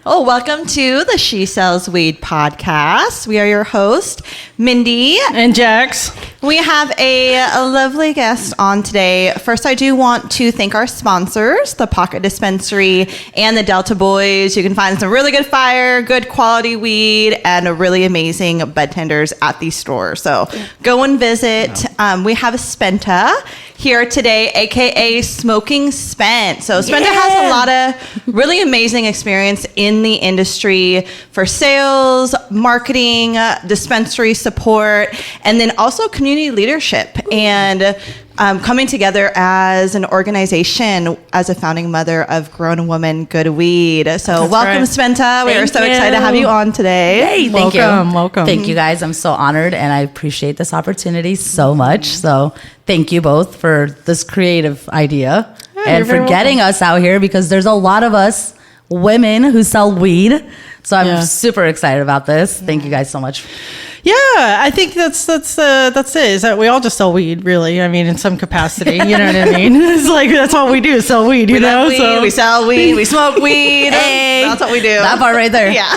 Oh, welcome to the She Sells Weed podcast. We are your host, Mindy. And Jax. We have a lovely guest on today. First, I do want to thank our sponsors, the Pocket Dispensary and the Delta Boys. You can find some really good fire, good quality weed, and really amazing bud tenders at these stores. So go and visit. We have Spenta here today, A.K.A. Smoking Spent. So Spenta has a lot of really amazing experience in the industry for sales, marketing, dispensary support, and then also community leadership and coming together as an organization as a founding mother of Grown Woman Good Weed. So welcome, Spenta. We are so excited to have you on today. Hey, thank you. Welcome. Thank you guys. I'm so honored and I appreciate this opportunity so much. So thank you both for this creative idea and for getting us out here, because there's a lot of us women who sell weed. So I'm super excited about this. Thank you guys so much. Yeah, I think that's it. Is that we all just sell weed, really? I mean, in some capacity, you know what I mean? It's like that's all we do, sell weed. You know, weed, so we sell weed, we smoke weed. Hey, that's what we do. That part right there. Yeah,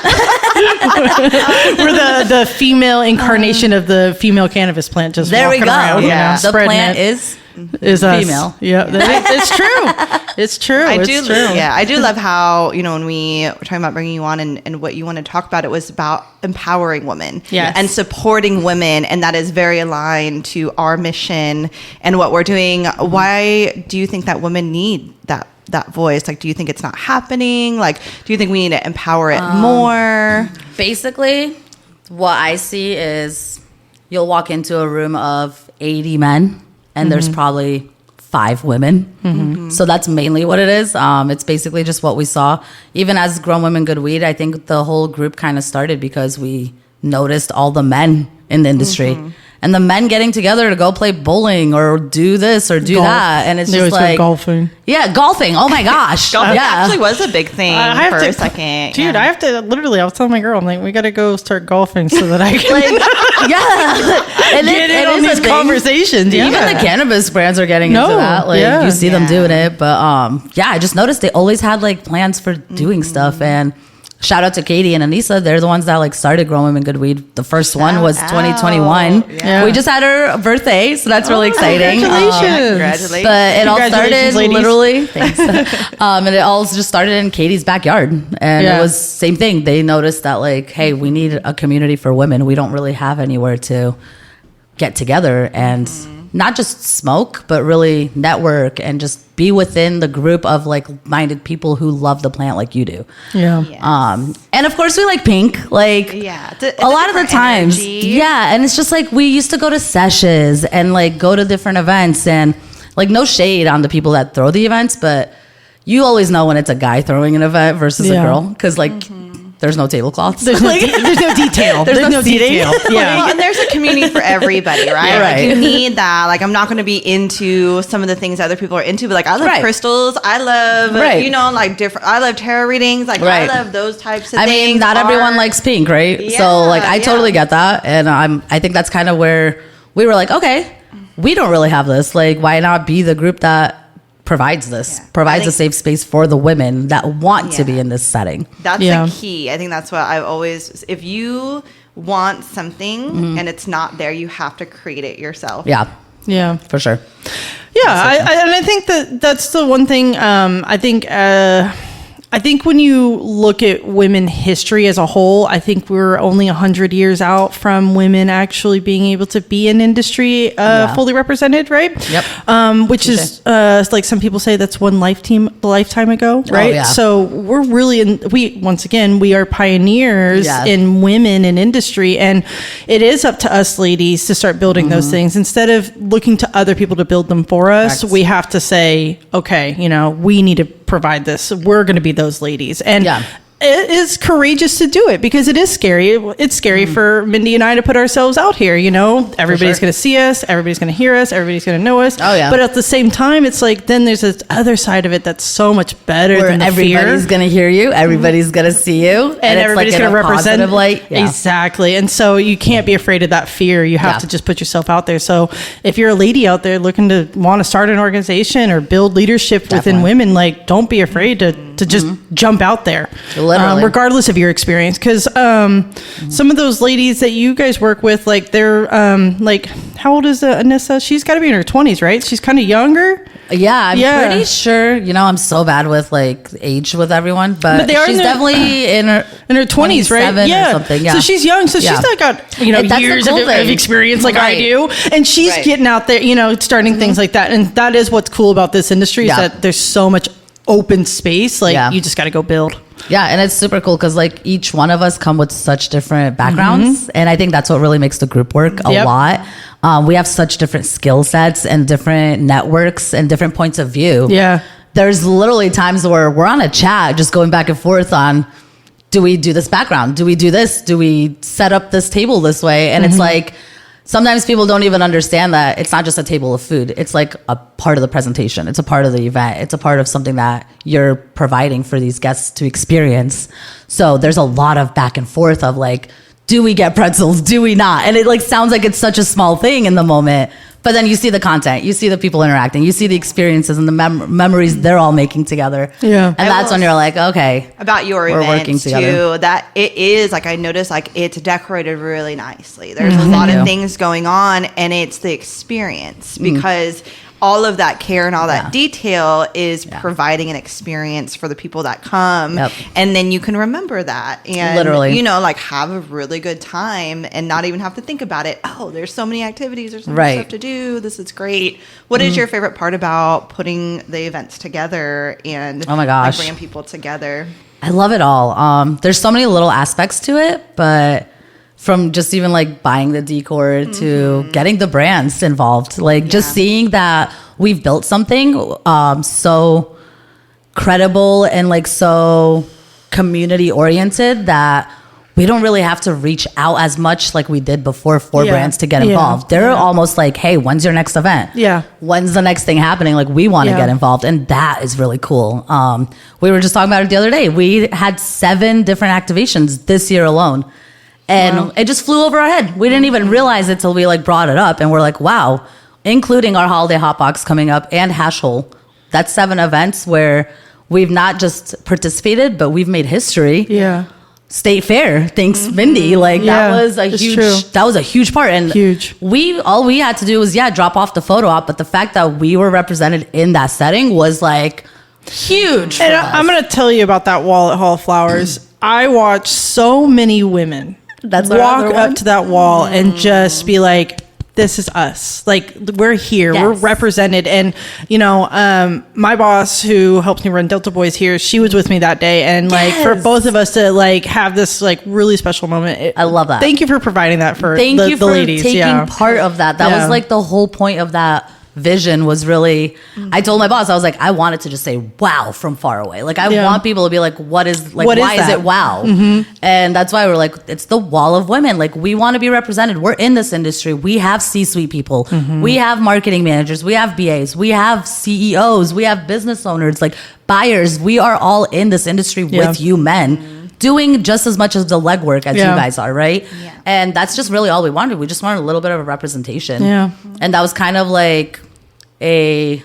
we're the female incarnation of the female cannabis plant. Just there we go. Around, yeah, the plant is us. Female. Yeah, it's true. It's true. It's true. Yeah, I do love how, when we were talking about bringing you on and what you want to talk about, it was about empowering women and supporting women. And that is very aligned to our mission and what we're doing. Mm-hmm. Why do you think that women need that voice? Like, do you think it's not happening? Like, do you think we need to empower it more? Basically, what I see is you'll walk into a room of 80 men and there's probably 5 women. Mm-hmm. So that's mainly what it is. It's basically just what we saw. Even as Grown Women Good Weed, I think the whole group kind of started because we noticed all the men in the industry. Mm-hmm. And the men getting together to go play bowling or do this or do that. And it's just like golfing. Yeah, golfing. Oh my gosh. Golfing actually was a big thing for a second. Dude, I have to literally, I was telling my girl, I'm like, we got to go start golfing so that I can and get in on these conversations. Yeah. Even the cannabis brands are getting into that. Like you see them doing it. But I just noticed they always had like plans for doing stuff. And shout out to Katie and Anissa. They're the ones that started Grown Women Good Weed. The first one was 2021. Yeah. We just had her birthday, so that's really exciting. Congratulations. But it all started literally. Thanks. And it all just started in Katie's backyard. And it was same thing. They noticed that hey, we need a community for women. We don't really have anywhere to get together and not just smoke, but really network and just be within the group of like-minded people who love the plant like you do. Yeah. Yes. And of course we like pink. It's a lot of the times. Energy. Yeah. And it's just we used to go to sessions and go to different events and no shade on the people that throw the events, but you always know when it's a guy throwing an event versus a girl. Cause there's no tablecloths. There's no detail. There's no detail. Yeah. And there's a community for everybody, right? Right. You need that. I'm not going to be into some of the things other people are into, but I love crystals. I love, different, I love tarot readings. I love those types of things. I mean, not everyone likes pink, right? Yeah, so I totally get that. And I think that's kind of where we were okay, we don't really have this. Why not be the group that provides a safe space for the women that want to be in this setting. That's the key. I think that's what I've always, if you want something and it's not there, you have to create it yourself. Yeah, for sure. Yeah, and I think that's the one thing. I think when you look at women history as a whole, I think we're only 100 years out from women actually being able to be in industry fully represented, right? Yep. Which is some people say that's one lifetime ago, right? Oh, yeah. So we're really we are pioneers in women in industry, and it is up to us ladies to start building those things instead of looking to other people to build them for us. Correct. We have to say, okay, we need to provide this. We're going to be those ladies. And it is courageous to do it because it is scary. It's scary for Mindy and I to put ourselves out here. Everybody's going to see us. Everybody's going to hear us. Everybody's going to know us. Oh, yeah. But at the same time, it's then there's this other side of it that's so much better than the fear. Everybody's going to hear you. Everybody's going to see you. And everybody's going to represent light. Yeah. Exactly. And so you can't be afraid of that fear. You have to just put yourself out there. So if you're a lady out there looking to want to start an organization or build leadership within women, don't be afraid to to just jump out there, literally, regardless of your experience. Because some of those ladies that you guys work with, like they're like, how old is Anissa? She's got to be in her 20s, right? She's kind of younger. Yeah, I'm pretty sure. You know, I'm so bad with like age with everyone, but she's definitely in her 20s, right? Yeah, or something. Yeah, so she's young, so she's not got years of experience like I do, and she's getting out there, starting things like that. And that is what's cool about this industry is that there's so much open space. Like you just got to go build. Yeah, and it's super cool because like each one of us come with such different backgrounds, and I think that's what really makes the group work a lot. We have such different skill sets and different networks and different points of view. Yeah, there's literally times where we're on a chat just going back and forth on, do we do this background? Do we do this? Do we set up this table this way? And it's like, sometimes people don't even understand that it's not just a table of food. It's like a part of the presentation. It's a part of the event. It's a part of something that you're providing for these guests to experience. So there's a lot of back and forth of like, do we get pretzels? Do we not? And it like sounds like it's such a small thing in the moment, but then you see the content, you see the people interacting, you see the experiences and the memories they're all making together. Yeah. And that's when you're like, okay, about your we're event working together. too, that it is like, I noticed like it's decorated really nicely. There's a lot of things going on, and it's the experience because all of that care and all that detail is providing an experience for the people that come. And then you can remember that and literally, like have a really good time and not even have to think about it. Oh, there's so many activities. There's so much stuff to do. This is great. What is your favorite part about putting the events together and oh my gosh, bringing people together? I love it all. There's so many little aspects to it, but from just even like buying the decor to getting the brands involved, like just seeing that we've built something so credible and like so community oriented that we don't really have to reach out as much like we did before for brands to get involved. They're almost like, hey, when's your next event? Yeah. When's the next thing happening? Like we want to get involved. And that is really cool. We were just talking about it the other day. We had 7 different activations this year alone. And it just flew over our head. We didn't even realize it till we like brought it up. And we're like, wow, including our holiday hotbox coming up and Hash Hole. That's 7 events where we've not just participated, but we've made history. Yeah. State Fair, thanks Mindy. Like that was a huge part. And all we had to do was drop off the photo op. But the fact that we were represented in that setting was like huge. And I'm going to tell you about that wall at Hall of Flowers. I watched so many women walk up to that wall and just be like, this is us. Like we're here, we're represented. And my boss who helps me run Delta Boys here, she was with me that day. And like for both of us to like have this like really special moment. I love that. Thank you for providing that for the ladies. Taking part of that. That was like the whole point of that vision was really, I told my boss, I was like, I wanted to just say wow from far away. Like I want people to be like, what is it wow? And that's why we're like, it's the wall of women. Like we want to be represented. We're in this industry. We have C-suite people. We have marketing managers. We have BAs. We have CEOs. We have business owners, like buyers. We are all in this industry with you men. Doing just as much as the legwork as you guys are, right? Yeah. And that's just really all we wanted. We just wanted a little bit of a representation. Yeah. And that was kind of like a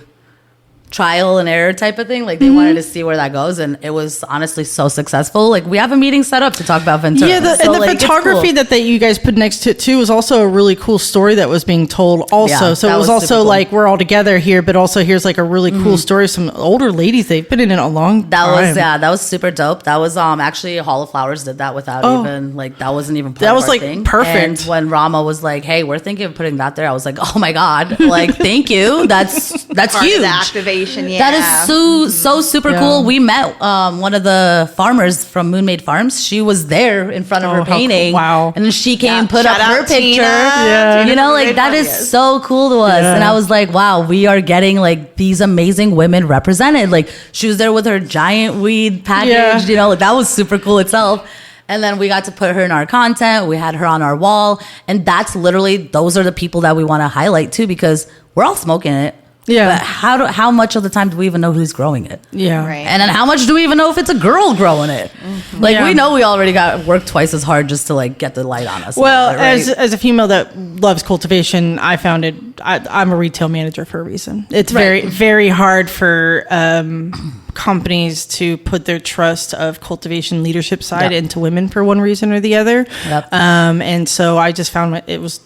trial and error type of thing. Like they wanted to see where that goes, and it was honestly so successful. Like we have a meeting set up to talk about Ventura. Yeah, and the photography that you guys put next to it too was also a really cool story that was being told also. So it was also cool. Like we're all together here, but also here's like a really cool story of some older ladies. They've been in it a long time. That was super dope. That was actually Hall of Flowers did that without even like that wasn't even part that of was our like thing. Perfect. And when Rama was like, hey, we're thinking of putting that there, I was like, oh my god, like thank you. That's huge. Of the activation. That is so super cool. We met one of the farmers from Moonmade Farms. She was there in front of her painting. Cool. Wow. And then she came put up her picture. Like that is so cool to us. And I was like, wow, we are getting like these amazing women represented. Like she was there with her giant weed package, like that was super cool itself. And then we got to put her in our content. We had her on our wall. And that's literally, those are the people that we want to highlight too, because we're all smoking it. Yeah. But how much of the time do we even know who's growing it? Yeah. Right. And then how much do we even know if it's a girl growing it? Like we know we already got worked twice as hard just to like get the light on us. Well, right? as a female that loves cultivation, I found it. I'm a retail manager for a reason. It's very, very hard for companies to put their trust of cultivation leadership side into women for one reason or the other. Yep. And so I just found it was.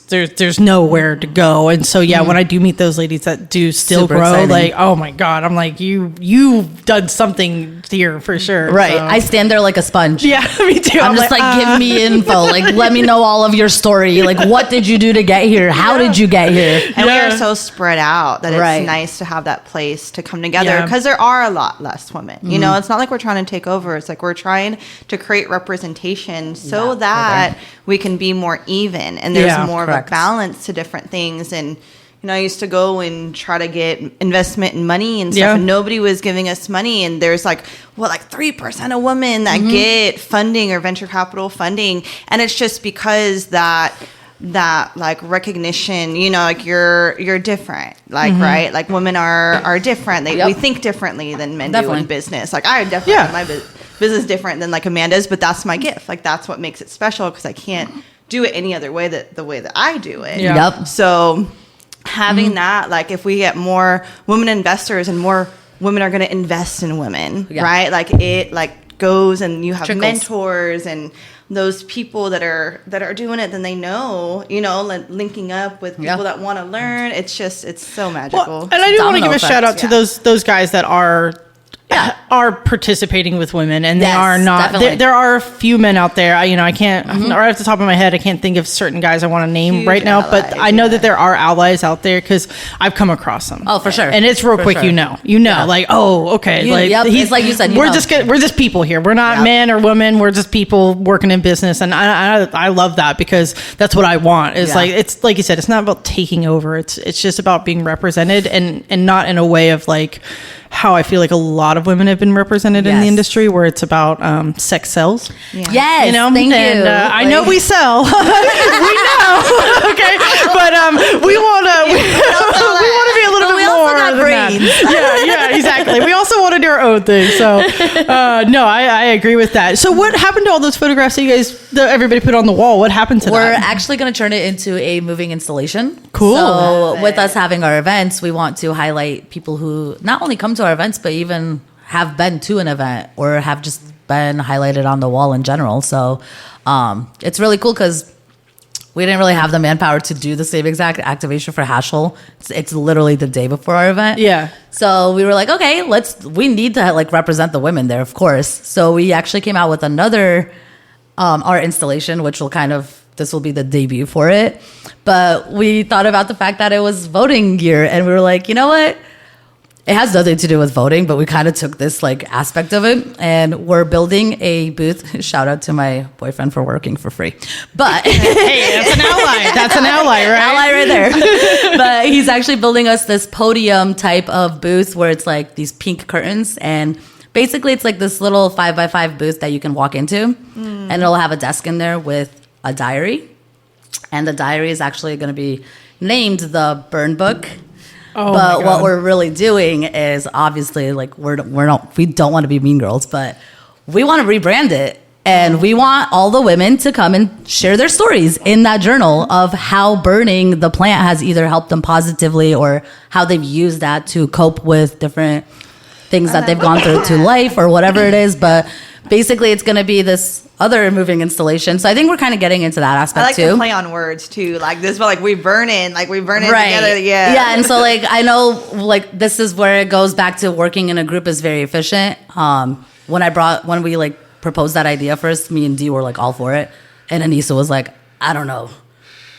There's nowhere to go, and so when I do meet those ladies that do still Super grow, exciting. like, oh my god, I'm like, you've done something here for sure, right? So. I stand there like a sponge. Yeah, me too. I'm just like give me info, like let me know all of your story, like what did you do to get here? How did you get here? And we are so spread out that it's nice to have that place to come together because there are a lot less women. You know, it's not like we're trying to take over. It's like we're trying to create representation so that we can be more even and there's more of a balance to different things. And you know, I used to go and try to get investment and money and stuff, and nobody was giving us money. And there's like 3% of women that get funding or venture capital funding, and it's just because that like recognition, you know, like you're different, like right, like women are different. We think differently than men do in business. Like I definitely have my business different than like Amanda's, but that's my gift. Like that's what makes it special because I can't do it any other way the way that I do it. So having that, like if we get more women investors and more women are going to invest in women, right? Like it like goes and you have mentors and those people that are doing it, then they know, you know, like linking up with people that want to learn. It's so magical. Well, and I do want to give a shout out to those guys that are participating with women, and they are not. There are a few men out there. I can't right off the top of my head. I can't think of certain guys I want to name right now, but I know that there are allies out there because I've come across them. Oh, for sure. And it's real quick. Sure. Like, oh, okay. He's like you said. We're just people here. We're not men or women. We're just people working in business, and I love that because that's what I want. It's like it's like you said. It's not about taking over. It's just about being represented, and not in a way of like how I feel like a lot of women have been represented in the industry, where it's about sex sells. Yes, you know, thank you. I know we sell. We know, okay, but we want to be a little bit more than that. Yeah, exactly. We also want to do our own thing. So, no, I agree with that. So, what happened to all those photographs that everybody put on the wall? What happened to that? We're actually going to turn it into a moving installation. Cool. So, with us having our events, we want to highlight people who not only come to our events, but even have been to an event or have just been highlighted on the wall in general. So it's really cool because we didn't really have the manpower to do the same exact activation for Hashel. It's literally the day before our event. Yeah. So we were like, okay, we need to like represent the women there, of course. So we actually came out with another art installation, which this will be the debut for it. But we thought about the fact that it was voting year, and we were like, you know what? It has nothing to do with voting, but we kind of took this like aspect of it, and we're building a booth. Shout out to my boyfriend for working for free. But hey, that's an ally. That's an ally, right? Ally right there. But he's actually building us this podium type of booth where it's like these pink curtains, and basically it's like this little 5x5 booth that you can walk into, and it'll have a desk in there with a diary, and the diary is actually going to be named the Burn Book. Oh, but what we're really doing is obviously like we don't want to be mean girls, but we want to rebrand it, and we want all the women to come and share their stories in that journal of how burning the plant has either helped them positively or how they've used that to cope with different things that they've gone through to life or whatever it is. But basically it's going to be this other moving installation. So I think we're kind of getting into that aspect I like too. to play on words too. Like this, but like we burn it right. together. Yeah. Yeah. And so like, I know like this is where it goes back to working in a group is very efficient. When we like proposed that idea first, me and Dee were like all for it. And Anissa was like, I don't know,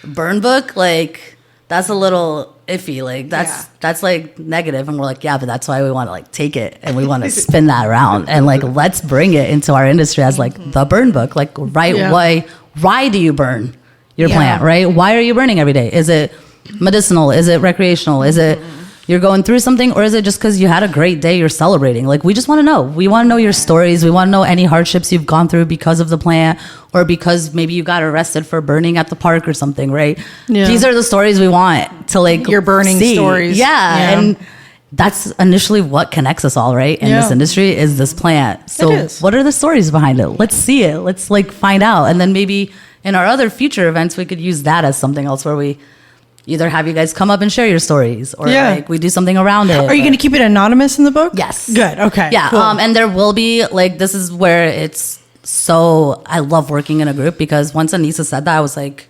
burn book, like that's a little iffy, like that's like negative. And we're like, yeah, but that's why we want to like take it and we want to spin that around and like let's bring it into our industry as like the burn book. Like why do you burn your plant, right? Why are you burning every day? Is it medicinal? Is it recreational? Is it you're going through something, or is it just because you had a great day, you're celebrating? Like, we just want to know. We want to know your stories. We want to know any hardships you've gone through because of the plant, or because maybe you got arrested for burning at the park or something, right? Yeah. These are the stories we want to like your burning stories. Yeah. And that's initially what connects us all, right? In this industry is this plant. So what are the stories behind it? Let's see it. Let's like find out. And then maybe in our other future events, we could use that as something else where we either have you guys come up and share your stories or like we do something around it. Are you going to keep it anonymous in the book? Yes. Good. Okay. Yeah. Cool. And there will be like, this is where I love working in a group, because once Anissa said that, I was like,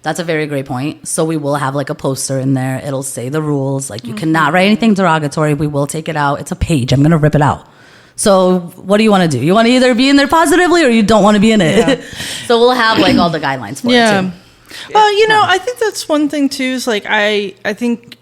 that's a very great point. So we will have like a poster in there. It'll say the rules. Like you cannot write anything derogatory. We will take it out. It's a page. I'm going to rip it out. So what do you want to do? You want to either be in there positively or you don't want to be in it. Yeah. So we'll have like all the guidelines for it too. Well, I think that's one thing too, is like, I think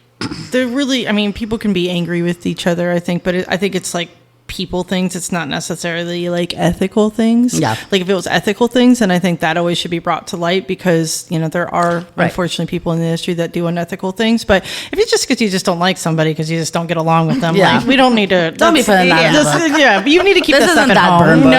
they're really, I mean, people can be angry with each other, I think, but I think it's like people things. It's not necessarily like ethical things. Yeah. Like if it was ethical things, then I think that always should be brought to light, because, there are unfortunately people in the industry that do unethical things. But if it's just because you just don't like somebody because you just don't get along with them, like we don't need to. Don't be putting that in the book. Yeah, but you need to keep this that stuff at that home. Burn book.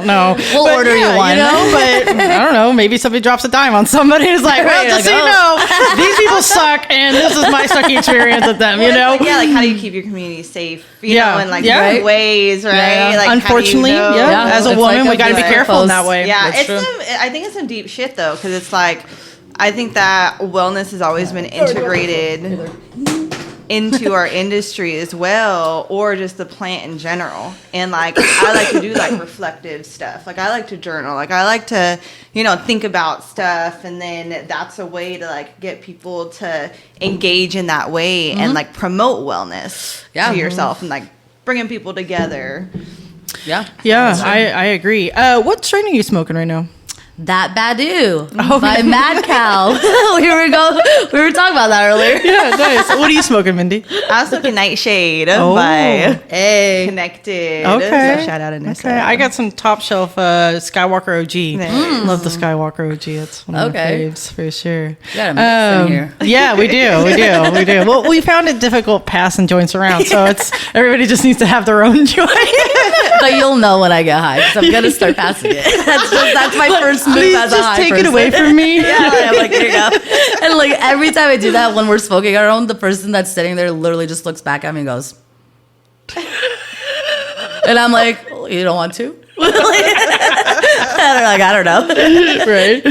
No. We'll order you one. But I don't know. Maybe somebody drops a dime on somebody. It's like, well, just so you know, these people suck, and this is my sucky experience with them. Like how do you keep your community safe? You know, in like right ways, right? Yeah. Like, unfortunately, as a woman, we got to be careful in that way. Yeah, I think it's some deep shit though, because it's like, I think that wellness has always been integrated into our industry as well, or just the plant in general. And like, I like to do like reflective stuff. Like I like to journal. Like I like to, think about stuff, and then that's a way to like get people to engage in that way and like promote wellness to yourself and like bringing people together. Yeah, I agree. What strain are you smoking right now? That Badu by Mad Cow. Here we go. We were talking about that earlier. Yeah, nice. What are you smoking, Mindy? I was smoking Nightshade by Connected. Okay. So shout out Anissa. Okay. I got some top shelf Skywalker OG. Nice. Love the Skywalker OG. It's one of my faves for sure. You got a mix in here. Yeah, we do. Well, we found it difficult passing joints around, so it's everybody just needs to have their own joint. But you'll know when I get high, because I'm gonna start passing it. That's my first move as a high just take person. it away from me. I'm like, here you go. And like every time I do that, when we're smoking our own, the person that's sitting there literally just looks back at me and goes, and I'm like, well, you don't want to? I don't know. Right.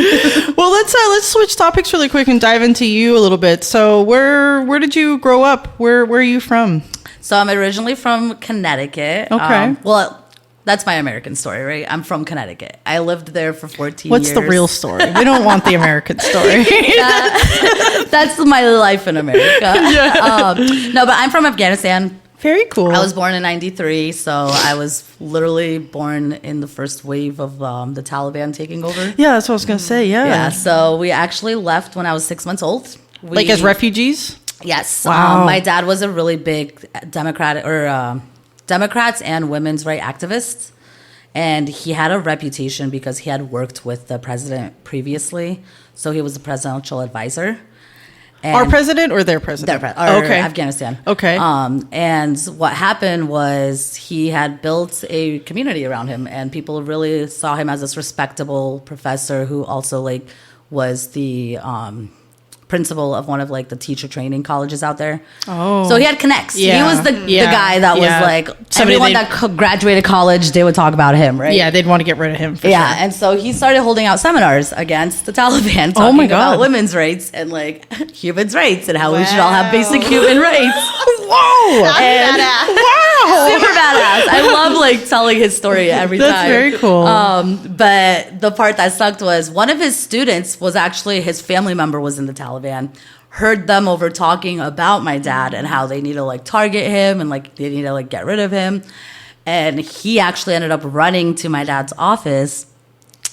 Well, let's switch topics really quick and dive into you a little bit. So where did you grow up? Where are you from? So I'm originally from Connecticut. Okay. That's my American story, right? I'm from Connecticut. I lived there for 14 years. What's the real story? We don't want the American story. That's my life in America. No, but I'm from Afghanistan. Very cool. I was born in 93, so I was literally born in the first wave of the Taliban taking over. Yeah, that's what I was going to say, Yeah, so we actually left when I was 6 months old. Like as refugees? Yes. Wow. My dad was a really big Democrats and women's rights activists, and he had a reputation because he had worked with the president previously, so he was a presidential advisor. And our president or their president? Afghanistan. Okay. And what happened was he had built a community around him, and people really saw him as this respectable professor who also like was the principal of one of like the teacher training colleges out there. Oh, so he had connects. Yeah. He was the guy that was like everyone that graduated college, they would talk about him, right? Yeah, they'd want to get rid of him. For sure. And so he started holding out seminars against the Taliban, talking about women's rights and like human rights and how we should all have basic human rights. Whoa! That's badass. Wow! Super badass. I love like telling his story every time. That's very cool. But the part that sucked was one of his students was actually his family member was in the Taliban. Heard them over talking about my dad and how they need to like target him and like they need to like get rid of him. And he actually ended up running to my dad's office,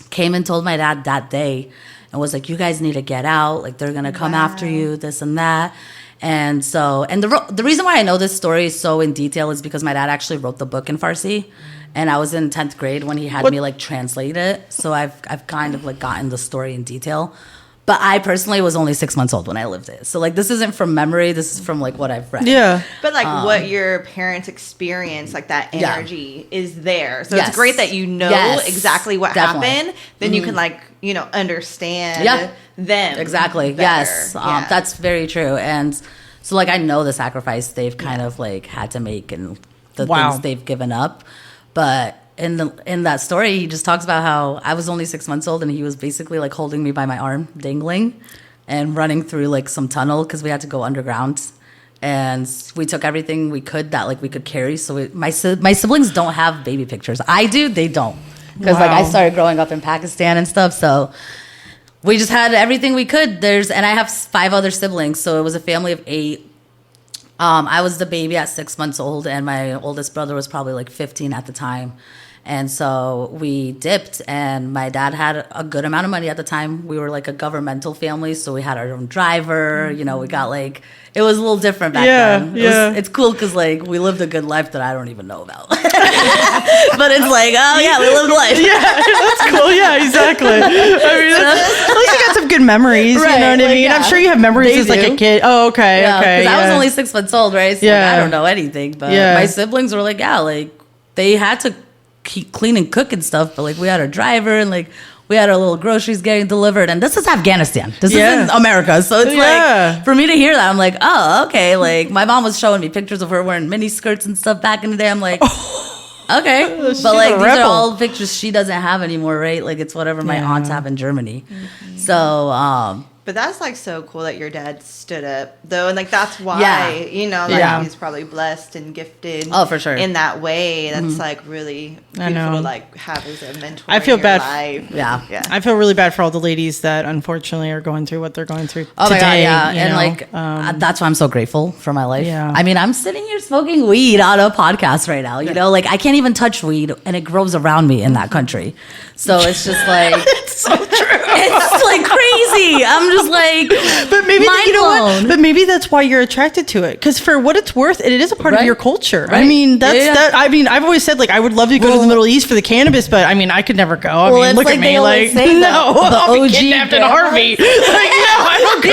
came and told my dad that day and was like, you guys need to get out. Like they're going to come after you, this and that. And so, and the reason why I know this story so in detail is because my dad actually wrote the book in Farsi. And I was in 10th grade when he had me like translate it. So I've kind of like gotten the story in detail. But I personally was only 6 months old when I lived it. So like, this isn't from memory. This is from like what I've read. Yeah. But like what your parents experience, like that energy is there. So it's great that you know exactly what happened. Then you can like, you know, understand them. Exactly. Better. Yes. That's very true. And so like, I know the sacrifice they've kind of like had to make and the things they've given up. But in that story, he just talks about how I was only 6 months old and he was basically like holding me by my arm, dangling, and running through like some tunnel because we had to go underground. And we took everything we could that like we could carry. So my siblings don't have baby pictures. I do, they don't. Because like I started growing up in Pakistan and stuff. So we just had everything we could. And I have 5 other siblings. So it was a family of 8. I was the baby at 6 months old, and my oldest brother was probably like 15 at the time. And so we dipped, and my dad had a good amount of money at the time. We were like a governmental family, so we had our own driver. You know, we got like, it was a little different back then. It's cool because like we lived a good life that I don't even know about. But it's like, oh yeah, we lived life. Yeah, that's cool. Yeah, exactly. I mean, at least you got some good memories. Right, you know what like, I mean? I'm sure you have memories as like a kid. Oh, okay, okay. Because I was only 6 months old, right? So like, I don't know anything. But my siblings were like, like they had to keep clean and cook and stuff, but like we had our driver and like we had our little groceries getting delivered. And this is Afghanistan. This isn't America. So it's like, for me to hear that, I'm like, oh, okay. Like my mom was showing me pictures of her wearing mini skirts and stuff back in the day. I'm like, okay. But like these are all pictures she doesn't have anymore, right? Like it's whatever my aunts have in Germany. So but that's like so cool that your dad stood up though, and like that's why you know, like he's probably blessed and gifted. Oh, for sure. In that way, that's like really beautiful to like have as a mentor. I feel in your bad. Life. Yeah. I feel really bad for all the ladies that unfortunately are going through what they're going through today. My God, and like that's why I'm so grateful for my life. Yeah. I mean, I'm sitting here smoking weed on a podcast right now. You know, like I can't even touch weed, and it grows around me in that country. So it's just like it's so true. It's like crazy. I'm just like, but maybe mind blown. But maybe that's why you're attracted to it. Because for what it's worth, it is a part of your culture. Right. I mean, that. I mean, I've always said like I would love to go to the Middle East for the cannabis, but I mean, I could never go. I mean, look at me, like no, I'll be kidnapped in a heartbeat. Like no, I don't go.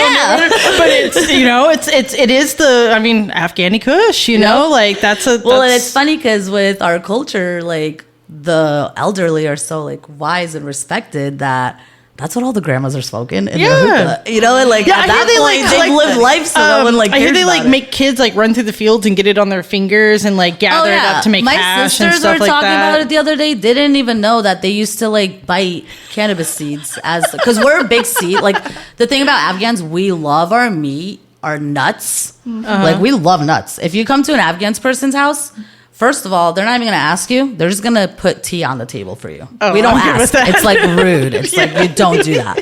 But it's it is the Afghani Kush. You know, like that's a. Well, and it's funny because with our culture, like the elderly are so like wise and respected that. That's what all the grandmas are smoking in the hookah. You know, and like at that point, they live life so no one like I hear cares they like about make kids like run through the fields and get it on their fingers and like gather it up to make hash and stuff like that. My sisters were talking about it the other day. They didn't even know that they used to like bite cannabis seeds because we're a big seed. Like the thing about Afghans, we love our meat, our nuts. Like we love nuts. If you come to an Afghan person's house, first of all, they're not even going to ask you. They're just going to put tea on the table for you. Oh, we don't ask. It's like rude. It's like you don't do that.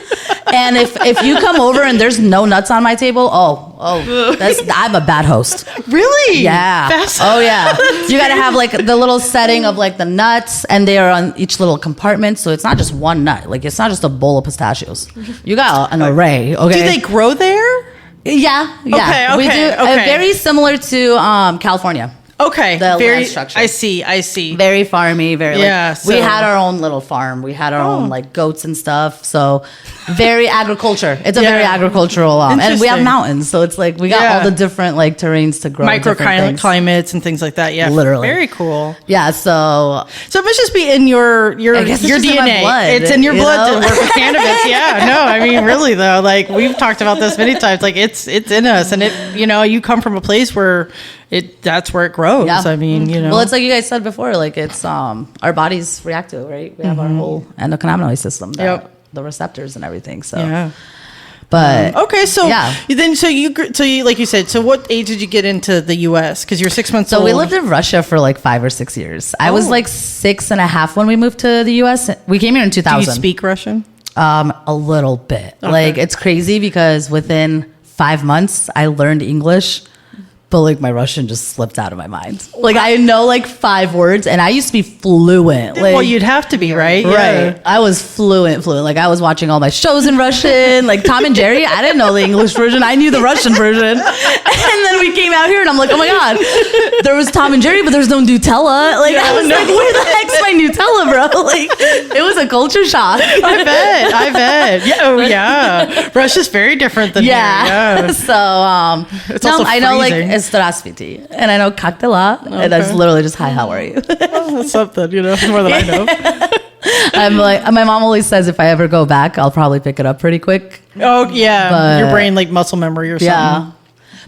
And if you come over and there's no nuts on my table, I'm a bad host. Really? Yeah. Oh yeah. You got to have like the little setting of like the nuts, and they are on each little compartment, so it's not just one nut. Like it's not just a bowl of pistachios. You got an array. Okay. Do they grow there? Yeah. Okay. We do. Very similar to California. Okay, the land structure. I see. Very farmy, very we had our own little farm. We had our own like goats and stuff. So very agriculture. It's a very agricultural and we have mountains, so it's like we got all the different like terrains to grow microclimates and things like that. Yeah, literally, very cool. Yeah, so it must just be in your DNA. It's in your blood to work with cannabis. Yeah, no, I mean really though. Like we've talked about this many times. Like it's in us, and it you come from a place where. That's where it grows. Yeah. I mean, Well, it's like you guys said before, like it's our bodies react to it, right? We have our whole endocannabinoid system, the receptors and everything. So, but okay, so then so you like you said, so what age did you get into the U.S.? Because you're 6 months old. So we lived in Russia for like 5 or 6 years. I was like 6.5 when we moved to the U.S. We came here in 2000. Do you speak Russian? A little bit. Okay. Like it's crazy because within 5 months I learned English. But like my Russian just slipped out of my mind. Like I know like 5 words, and I used to be fluent. Like, well, you'd have to be, right? Right. I was fluent. Like I was watching all my shows in Russian, like Tom and Jerry. I didn't know the English version. I knew the Russian version. And then we we came out here and I'm like, oh my God, there was Tom and Jerry, but there's no Nutella. Like, I was like, where the heck's my Nutella, bro? Like, it was a culture shock. I bet. Yeah. Oh, yeah. Russia's very different than here. Yeah. So, it's also I know like freezing. and I know cocktaila, and that's literally just hi, how are you? That's something, more than I know. I'm like, my mom always says if I ever go back, I'll probably pick it up pretty quick. Oh yeah, but your brain like muscle memory or something. Yeah,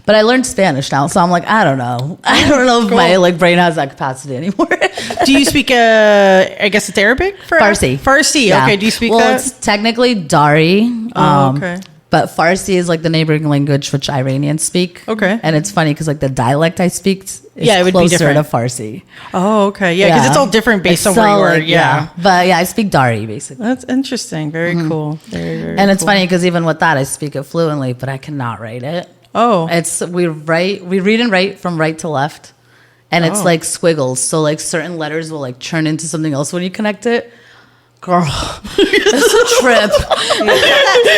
but I learned Spanish now, so I'm like, I don't know if my like brain has that capacity anymore. Do you speak? I guess it's Arabic. Farsi. Yeah. Okay. Do you speak? Well, it's technically Dari. Okay. But Farsi is like the neighboring language which Iranians speak. Okay. And it's funny because like the dialect I speak is it would closer be different to Farsi. Oh, okay. Yeah, because it's all different based on where you are. Yeah. But yeah, I speak Dari basically. That's interesting. Very cool. Very and it's funny because even with that, I speak it fluently, but I cannot write it. Oh. We read and write from right to left. And it's like squiggles. So like certain letters will like turn into something else when you connect it. Girl, it's a trip.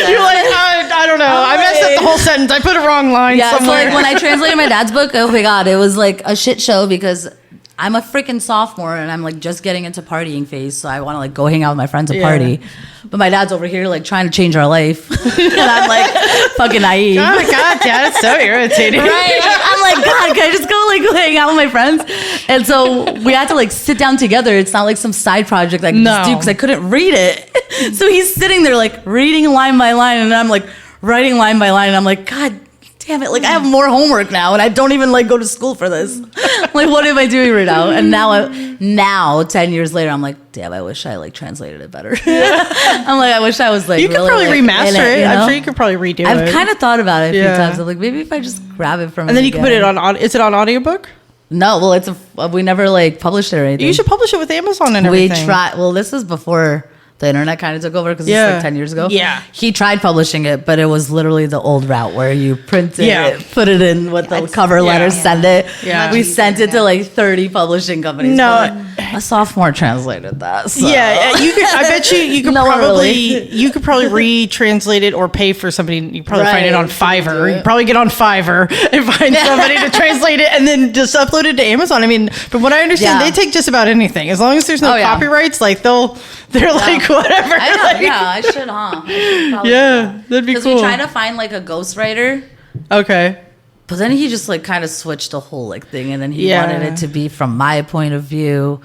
You're like, I don't know. I messed up the whole sentence. I put a wrong line somewhere. So like when I translated my dad's book, oh my God, it was like a shit show because I'm a freaking sophomore and I'm like just getting into partying phase. So I want to like go hang out with my friends and party. But my dad's over here like trying to change our life. And I'm like fucking naive. Oh my God, Dad, it's so irritating. Right? I'm like, God, can I just go hang out with my friends? And so we had to like sit down together. It's not like some side project I could just do because I couldn't read it. So he's sitting there like reading line by line and I'm like writing line by line. And I'm like, God damn it. Like I have more homework now and I don't even like go to school for this. Like what am I doing right now? And now 10 years later, I'm like, damn, I wish I like translated it better. I'm like, I wish I was like, you could really, probably like, remaster it. I'm sure you could probably redo it. I've kind of thought about it a few times. I'm like, maybe if I just grab it from and then you can put it on, is it on audiobook? No, well, we never like published it or anything. You should publish it with Amazon and everything. We tried. Well, this is before the internet kind of took over because it's like 10 years ago. Yeah. He tried publishing it, but it was literally the old route where you print it, put it in with the cover letter, send it. Yeah. We sent it to like 30 publishing companies. No. A sophomore translated that. So. Yeah. I bet you could you could probably retranslate it or pay for somebody. You probably find it on Fiverr. You probably get on Fiverr and find somebody to translate it and then just upload it to Amazon. I mean, from what I understand, they take just about anything. As long as there's no copyrights, like they're like, whatever. I know, like, I should, huh? That'd be cool. Because we tried to find like a ghostwriter. Okay. But then he just like kind of switched the whole like thing, and then he wanted it to be from my point of view,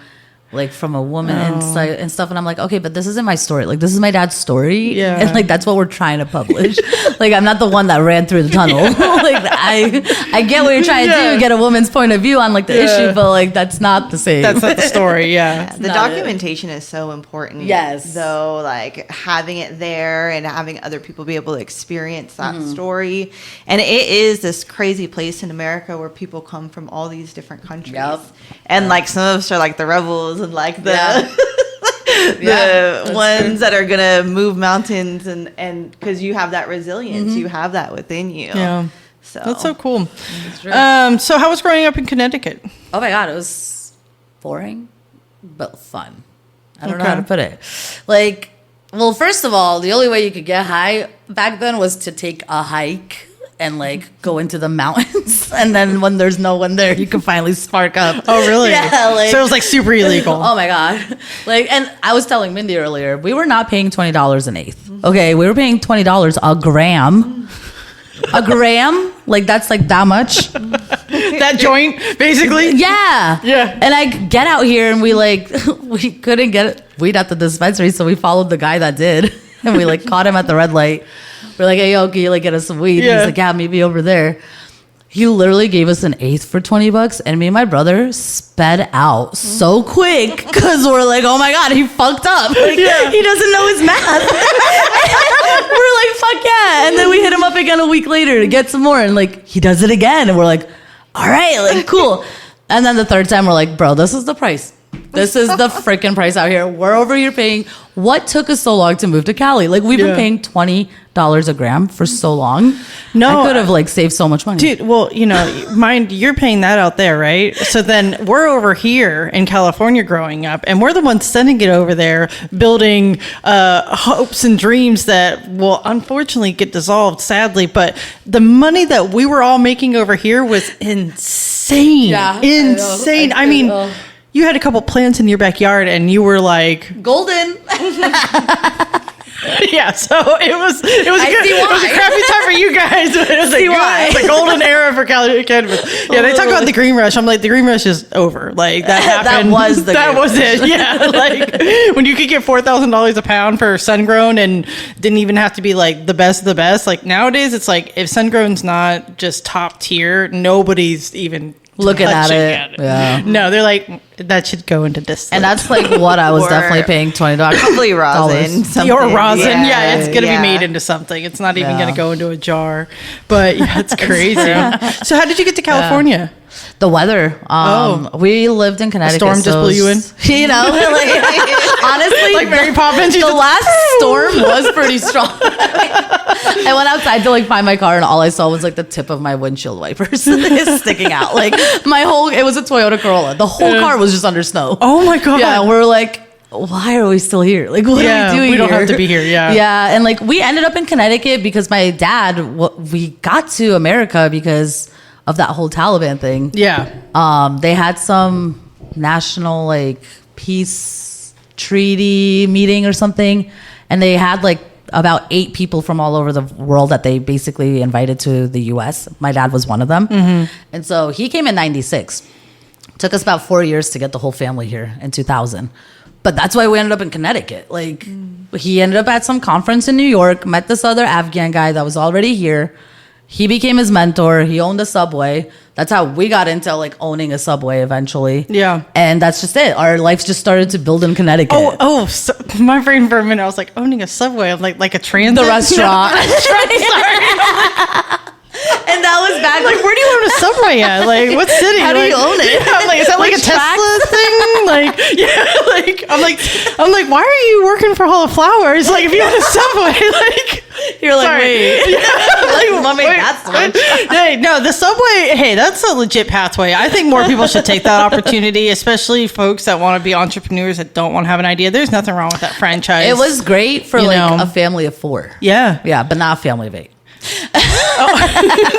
like from a woman and stuff. And I'm like, okay, but this isn't my story. Like this is my dad's story, and like that's what we're trying to publish. Like I'm not the one that ran through the tunnel. Like I get what you're trying to do, get a woman's point of view on like the issue, but like that's not the same. That's not the story. Yeah, the documentation is so important. Yes, though, like having it there and having other people be able to experience that story, and it is this crazy place in America where people come from all these different countries, and like some of us are like the rebels. And like the ones that are gonna move mountains and because you have that resilience, you have that within you. Yeah, so that's so cool. So how was growing up in Connecticut? Oh my God, it was boring but fun. I don't know how to put it. Like, well, first of all, the only way you could get high back then was to take a hike and like go into the mountains, and then when there's no one there, you can finally spark up. Oh, really? Yeah. Like, so it was like super illegal. Oh my God! Like, and I was telling Mindy earlier, we were not paying $20 an eighth. Okay, we were paying $20 a gram. A gram, like that's like that much. That joint, basically. Yeah. Yeah. And I get out here, and we couldn't get weed at the dispensary, so we followed the guy that did, and we like caught him at the red light. We're like, hey, yo, can you like get us some weed? Yeah. He's like, yeah, maybe over there. He literally gave us an eighth for $20, and me and my brother sped out so quick because we're like, oh my God, he fucked up. Like, he doesn't know his math. We're like, fuck yeah. And then we hit him up again a week later to get some more, and like he does it again, and we're like, all right, like cool. And then the third time we're like, bro, this is the price. This is the freaking price out here. We're over here paying. What took us so long to move to Cali? Like, we've been paying $20 a gram for so long. No, I could have like saved so much money. Dude, well, mind you're paying that out there, right? So then we're over here in California growing up, and we're the ones sending it over there, building hopes and dreams that will unfortunately get dissolved, sadly. But the money that we were all making over here was insane. Yeah, insane. I mean, you had a couple plants in your backyard, and you were like golden. Yeah, so it was a crappy time for you guys. But it was a golden era for cannabis. Yeah, they talk about the green rush. I'm like, the green rush is over. Like, that happened. That was it. Yeah, like when you could get $4,000 a pound for sun grown and didn't even have to be like the best of the best. Like nowadays, it's like if sun grown's not just top tier, nobody's even looking at it. Yeah. No, they're like, that should go into this. And that's like what I was definitely paying $20. Probably rosin. Or rosin. Yeah, it's going to be made into something. It's not even going to go into a jar. But yeah, it's crazy. So how did you get to California? The weather. We lived in Connecticut. A storm just blew you in? Honestly, like Mary Poppins. The last storm was pretty strong. I went outside to like find my car, and all I saw was like the tip of my windshield wipers sticking out. Like it was a Toyota Corolla. The whole car was just under snow. Oh my God. Yeah, we're like, why are we still here? Like, what are we doing here? We don't have to be here. Yeah. Yeah. And like, we ended up in Connecticut because my dad, we got to America because of that whole Taliban thing. Yeah. They had some national like peace treaty meeting or something. And they had like about 8 people from all over the world that they basically invited to the US. My dad was one of them. Mm-hmm. And so he came in 96. Took us about 4 years to get the whole family here in 2000. But that's why we ended up in Connecticut. Like, he ended up at some conference in New York, met this other Afghan guy that was already here. He became his mentor. He owned a Subway. That's how we got into like owning a Subway eventually. Yeah. And that's just it. Our life just started to build in Connecticut. So my brain for a minute, I was like, owning a Subway. I'm like a transit. The restaurant. Sorry. And that was back. Like, where do you own a Subway at? Like, what city? How do you own it? I'm like, is that like a Tesla thing? Like, yeah. Like, I'm like, why are you working for Hall of Flowers? Like, if you own a Subway, like, you're like, wait. Hey, no, the Subway. Hey, that's a legit pathway. I think more people should take that opportunity, especially folks that want to be entrepreneurs that don't want to have an idea. There's nothing wrong with that franchise. It was great for a family of 4. Yeah, yeah, but not a family of 8.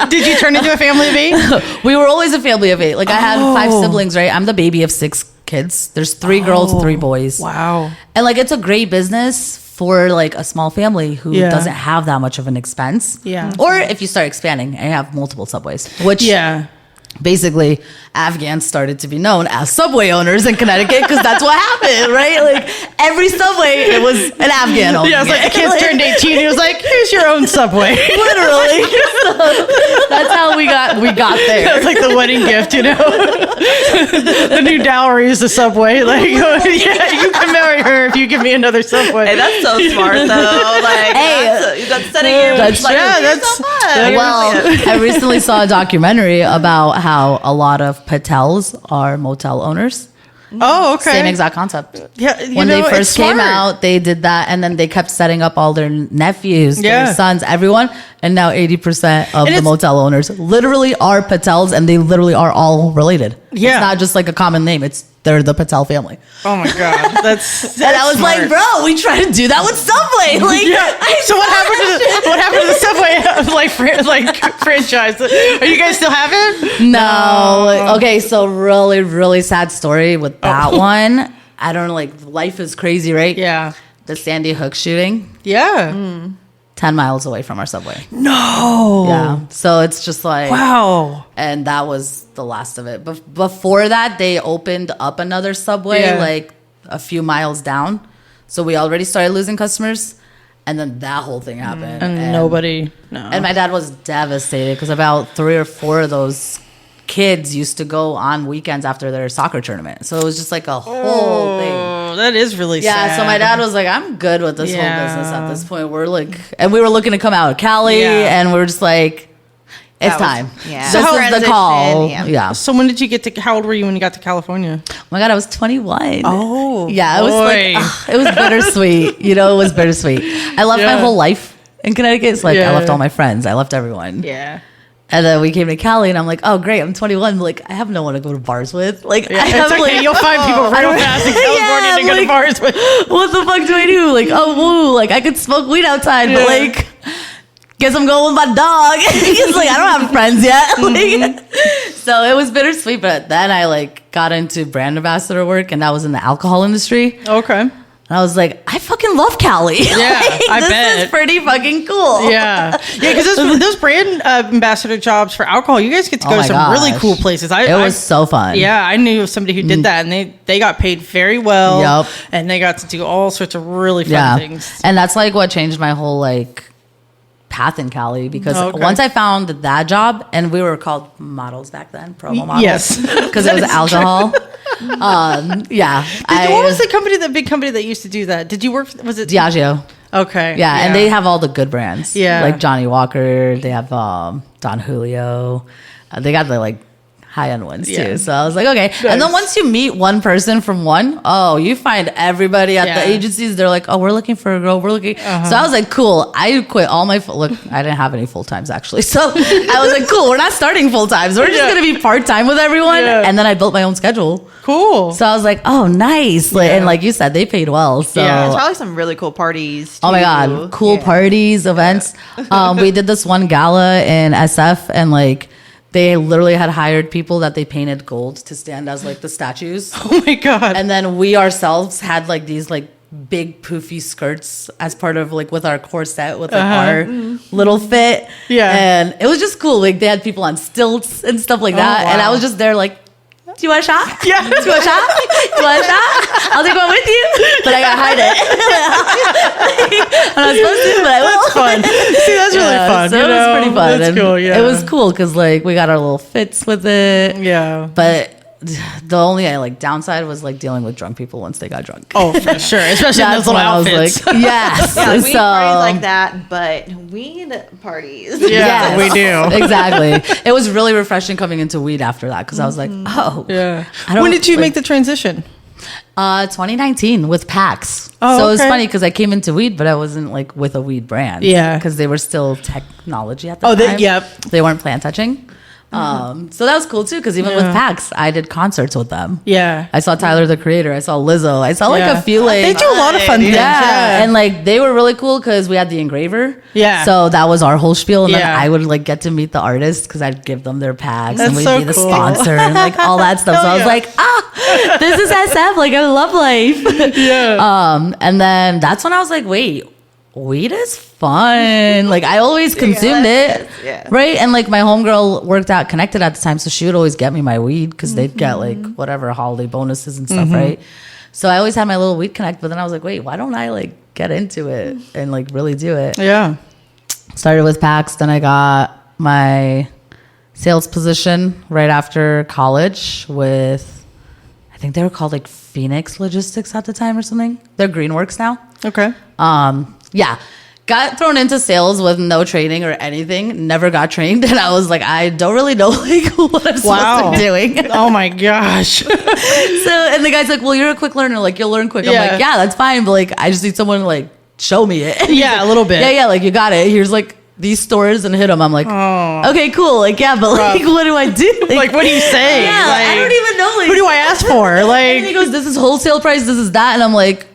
Did you turn into a family of 8? We were always a family of 8. Like, I had 5 siblings, right? I'm the baby of 6 kids. There's 3 girls, 3 boys. Wow. And like, it's a great business for like a small family who doesn't have that much of an expense. Yeah. Or if you start expanding and you have multiple Subways, which basically Afghans started to be known as Subway owners in Connecticut because that's what happened, right? Like, every Subway, it was an Afghan owner. Yeah, it's like the kids turned 18. He was like, here's your own Subway. Literally. So that's how we got there. That's like the wedding gift, the new dowry is the Subway. Like, yeah, you can marry her if you give me another Subway. Hey, that's so smart though. Like, that's setting you. That's like, well, I recently saw a documentary about how a lot of Patels are motel owners. Oh, okay. Same exact concept. Yeah, when they first came out, they did that, and then they kept setting up all their nephews, their sons, everyone, and now 80% of the motel owners literally are Patels, and they literally are all related. Yeah, it's not just like a common name; they're the Patel family. Oh my God, that's and I was smart. Like, bro, we tried to do that with Subway. Like, so what happened to the Subway franchise? Are you guys still have it? No. Okay, so really, really sad story with that one. I don't know. Like, life is crazy, right? Yeah. The Sandy Hook shooting. Yeah. 10 miles away from our Subway. No. Yeah. So it's just like, wow. And that was the last of it. But before that, they opened up another Subway like a few miles down. So we already started losing customers. And then that whole thing happened. And nobody. No. And my dad was devastated because about 3 or 4 of those kids used to go on weekends after their soccer tournament. So it was just like a whole thing. That is really sad. So my dad was like, I'm good with this whole business at this point. We're like, and we were looking to come out of Cali and we were just like, It's time. Yeah. So this is the call. Yeah. So when did you get to? How old were you when you got to California? Oh my God, I was 21. Oh, yeah. It was like it was bittersweet. You know, it was bittersweet. I left my whole life in Connecticut. It's like I left all my friends. I left everyone. Yeah. And then we came to Cali, and I'm like, oh great, I'm 21. Like I have no one to go to bars with. Like I have like you'll find people real fast in California to go to bars with. What the fuck do I do? Like woo, like I could smoke weed outside, but like. Guess I'm going with my dog. He's like, I don't have friends yet. Like, so it was bittersweet, but then I like got into brand ambassador work, and that was in the alcohol industry. Okay. And I was like, I fucking love Cali. Yeah, I bet. This is pretty fucking cool. Yeah. Yeah, because those brand ambassador jobs for alcohol, you guys get to go to some really cool places. It was so fun. Yeah, I knew somebody who did that, and they got paid very well. Yep. And they got to do all sorts of really fun things. And that's like what changed my whole like path in Cali, because once I found that job, and we were called models back then, promo models. Yes. Because it was alcohol. Yeah. What was the big company that used to do that? Did you work, was it? Diageo. Okay. Yeah, and they have all the good brands. Yeah. Like Johnny Walker, they have Don Julio. They got the like high-end ones too. So I was like, okay. Nice. And then once you meet one person from one, you find everybody at the agencies. They're like, oh, we're looking for a girl. We're looking. So I was like, cool. I quit all my look. I didn't have any full times actually. So I was like, cool. We're not starting full times. We're just gonna be part time with everyone. Yeah. And then I built my own schedule. Cool. So I was like, oh, nice. Like, and like you said, they paid well. So there's probably some really cool parties too. Oh my God, cool parties, events. We did this one gala in SF, and like. They literally had hired people that they painted gold to stand as like the statues. Oh my God. And then we ourselves had like these like big poofy skirts as part of like with our corset with like our little fit. Yeah. And it was just cool. Like they had people on stilts and stuff like that. Wow. And I was just there like, do you want a shot? Yeah. Do you want a shot? You want a shot? I'll take one with you. But I gotta hide it. I'm not supposed to, but I will. That's fun. See, that's really fun. So it was pretty fun. That's cool, yeah. It was cool because like we got our little fits with it. Yeah. But the only like downside was like dealing with drunk people once they got drunk. Oh, for sure. Especially in those little outfits. Like, yes. Yeah, like weed parties like that, but weed parties. Yeah, yes, we do. Exactly. It was really refreshing coming into weed after that because I was like, oh. Yeah. When did you make the transition? 2019 with PAX. Oh, so it was funny because I came into weed, but I wasn't like with a weed brand. Yeah. Because they were still technology at the time. They weren't plant touching. So that was cool too, because even with PAX, I did concerts with them. Yeah, I saw Tyler the Creator, I saw Lizzo, I saw like a few like they do a lot of fun things. Yeah, and like they were really cool because we had the engraver. Yeah, so that was our whole spiel, and then I would like get to meet the artists because I'd give them their packs and we'd be the sponsor and like all that stuff. So I was like, this is SF, like I love life. Yeah. And then that's when I was like, wait. Weed is fun. Like I always consumed it, right? And like my homegirl worked at Connected at the time, so she would always get me my weed because they'd get like whatever holiday bonuses and stuff, right? So I always had my little weed connect, but then I was like, wait, why don't I like get into it and like really do it? Yeah. Started with PAX, then I got my sales position right after college with, I think they were called like Phoenix Logistics at the time or something. They're Greenworks now. Okay. Yeah, got thrown into sales with no training or anything. Never got trained, and I was like, I don't really know like what I'm supposed to be doing. Oh my gosh! So, and the guy's like, "Well, you're a quick learner. Like you'll learn quick." I'm like, "Yeah, that's fine, but like I just need someone to like show me it." Yeah, a little bit. Yeah, like you got it. Here's like these stores and hit them. I'm like, okay, cool. Like, yeah, but like, what do I do? Like, what do you say? Yeah, like, I don't even know. Like, who do I ask for? Like, and he goes, "This is wholesale price. This is that," and I'm like,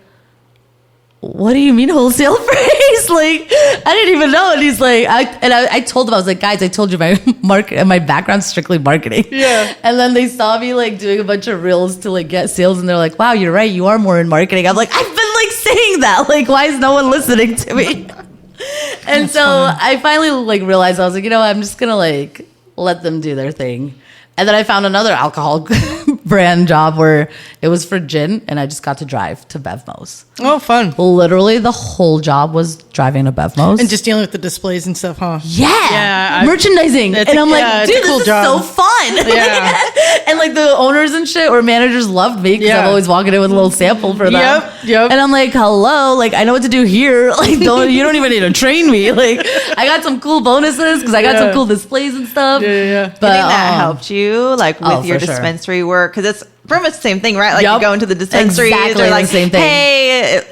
what do you mean wholesale price? Like, I didn't even know. And he's like, I told him, I was like, guys, I told you my background's strictly marketing. Yeah. And then they saw me like doing a bunch of reels to like get sales, and they're like, wow, you're right, you are more in marketing. I'm like, I've been like saying that. Like, why is no one listening to me? And so I finally like realized, I was like, I'm just gonna like let them do their thing. And then I found another alcohol brand job where it was for gin, and I just got to drive to Bevmo's. Oh, fun. Literally, the whole job was driving to Bevmo's. And just dealing with the displays and stuff, huh? Yeah. Merchandising. And I'm like, dude, this is so fun. Yeah. And like the owners and shit or managers loved me because I'm always walking in with a little sample for them. Yep. And I'm like, hello, like I know what to do here. Like, you don't even need to train me. Like, I got some cool bonuses because I got some cool displays and stuff. Yeah. But I think that helped you, like with your dispensary work, because it's pretty much the same thing, right? Like you go into the dispensary, they're like, the same thing. Hey,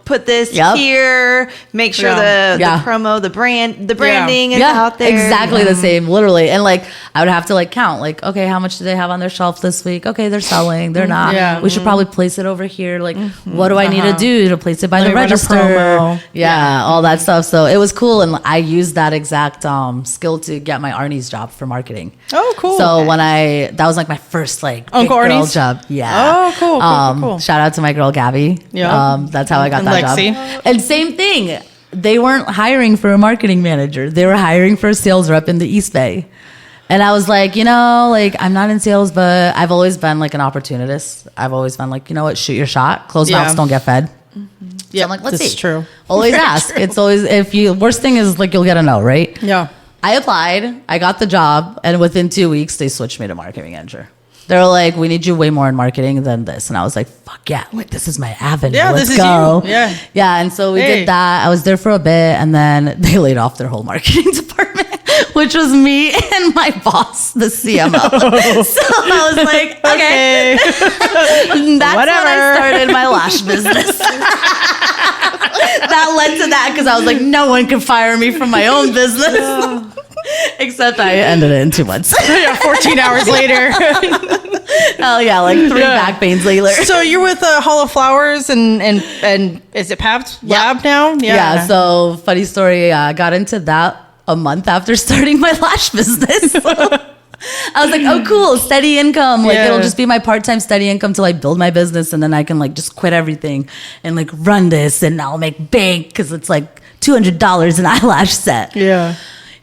put this here, make sure the promo, the branding is out there. Exactly the same, literally. And like, I would have to like count, like, okay, how much do they have on their shelf this week? Okay, they're selling, they're not. Yeah. We should probably place it over here. Like, what do I need to do to place it by the register? Yeah, all that stuff. So it was cool. And I used that exact skill to get my Arnie's job for marketing. Oh, cool. So that was like my first like Uncle Arnie's job. Yeah. Oh, cool. Shout out to my girl Gabby. Yeah. That's how I got that Lexi. job. And same thing. They weren't hiring for a marketing manager. They were hiring for a sales rep in the East Bay. And I was like, I'm not in sales, but I've always been like an opportunist. I've always been like, you know what, shoot your shot. Closed mouths don't get fed. So I'm like, let's see. That's true. Always ask. True. It's always, worst thing is like, you'll get a no, right? Yeah. I applied, I got the job, and within 2 weeks, they switched me to marketing manager. They were like, we need you way more in marketing than this. And I was like, fuck yeah, like this is my avenue. Yeah, let's go. You. Yeah. Yeah. And so we did that. I was there for a bit, and then they laid off their whole marketing department, which was me and my boss, the CMO. So I was like, okay. That's whatever. When I started my lash business. That led to that because I was like, no one can fire me from my own business. Except I ended it in 2 months. 14 hours later. Oh yeah, like 3 back pains later. So you're with Hall of Flowers and is it Pabst Lab now? Yeah. So funny story. I got into that a month after starting my lash business. I was like, oh cool, steady income. Like it'll just be my part-time steady income till I build my business, and then I can like just quit everything and like run this, and I'll make bank because it's like $200 an eyelash set. Yeah.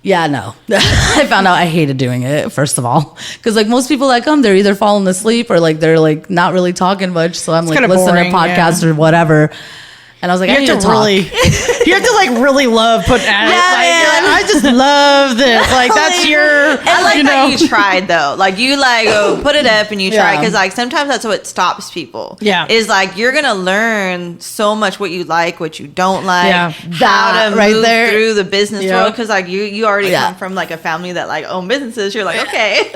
Yeah, no. I found out I hated doing it, first of all. Because, like, most people that come, they're either falling asleep or, like, they're, like, not really talking much. So I'm, like, listening to podcasts or whatever. And I was like, I need to talk. You have to like really love putting at it. I just love this. Like that's your. I like that you tried though. Like you put it up and you try, because like sometimes that's what stops people. Yeah, is like you're gonna learn so much what you like, what you don't like, how to move through the business world. Because like you already come from like a family that like own businesses. You're like, okay,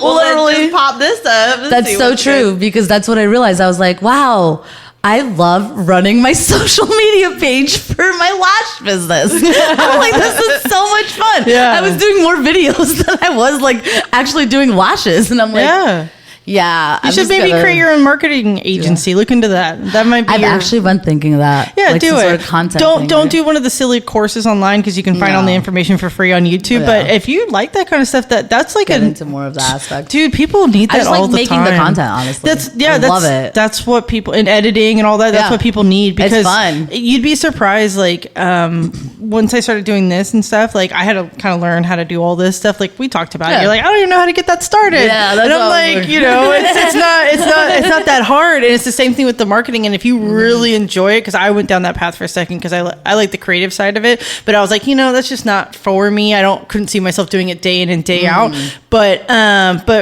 well, let's just pop this up. That's so true, because that's what I realized. I was like, wow. I love running my social media page for my lash business. I'm like, this is so much fun. Yeah. I was doing more videos than I was like actually doing lashes. And I'm like, yeah. You should maybe create your own marketing agency. Look into that. That might be. I've actually been thinking of that. Yeah, like do it. Sort of content don't do one of the silly courses online, because you can find all the information for free on YouTube. Yeah. But if you like that kind of stuff, that's like get into more of that aspect. Dude, people need that all the time. Making the content, honestly. I love it. That's what people in editing and all that. That's what people need, because it's fun. You'd be surprised. Like once I started doing this and stuff, like I had to kind of learn how to do all this stuff. Like we talked about. You're like, I don't even know how to get that started. Yeah, that's and I'm like, it's not that hard. And it's the same thing with the marketing. And if you really enjoy it, because I went down that path for a second, because I like the creative side of it, but I was like, that's just not for me. Couldn't see myself doing it day in and day out. But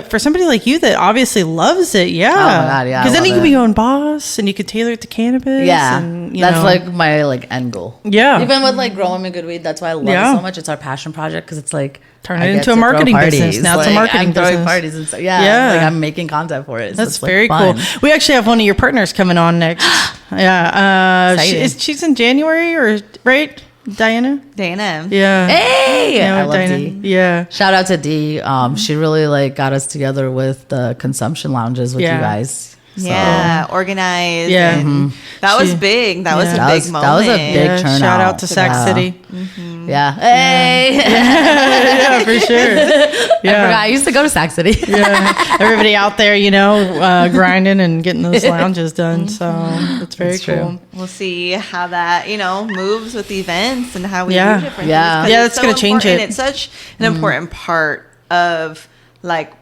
for somebody like you that obviously loves it, oh my God, because then you can be your own boss and you could tailor it to cannabis. And, that's like my like end goal. Yeah, even with like growing a good weed, that's why I love it so much. It's our passion project, because it's like turn it into a marketing business. Now it's a marketing business. Throwing parties and stuff. Like I'm making content for it. That's very cool. We actually have one of your partners coming on next. She's in January, right? Diana. Yeah. Hey, I love Diana. D. Yeah. Shout out to D. She really like got us together with the consumption lounges with you guys. So. Yeah, organized. Yeah, that was big. That was a big moment. That was a big turnout. Shout out to Sac City. Yeah. Hey. Yeah, for sure. Yeah, I used to go to Sac City. Everybody out there, grinding and getting those lounges done. So that's very cool. We'll see how that moves with the events and how we do different things. That's going to change it. It's such an important part of like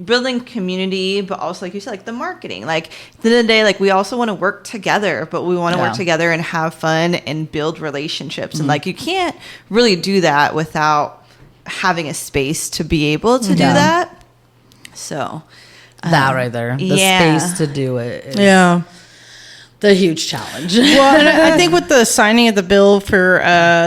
building community, but also, like you said, like the marketing. Like at the end of the day, like we also want to work together, but we want to work together and have fun and build relationships. And like you can't really do that without having a space to be able to do that. So that right there, the space to do it is the huge challenge. Well, and I think with the signing of the bill for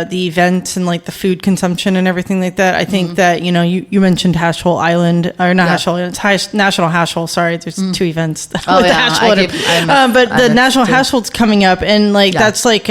the events and like the food consumption and everything like that, I think that, you know, you mentioned Hash Hole Island, or not Hash Hole, it's National Hash Hole. Sorry, there's two events with the Hash Hole. But the National Hash Hole's coming up, and like that's like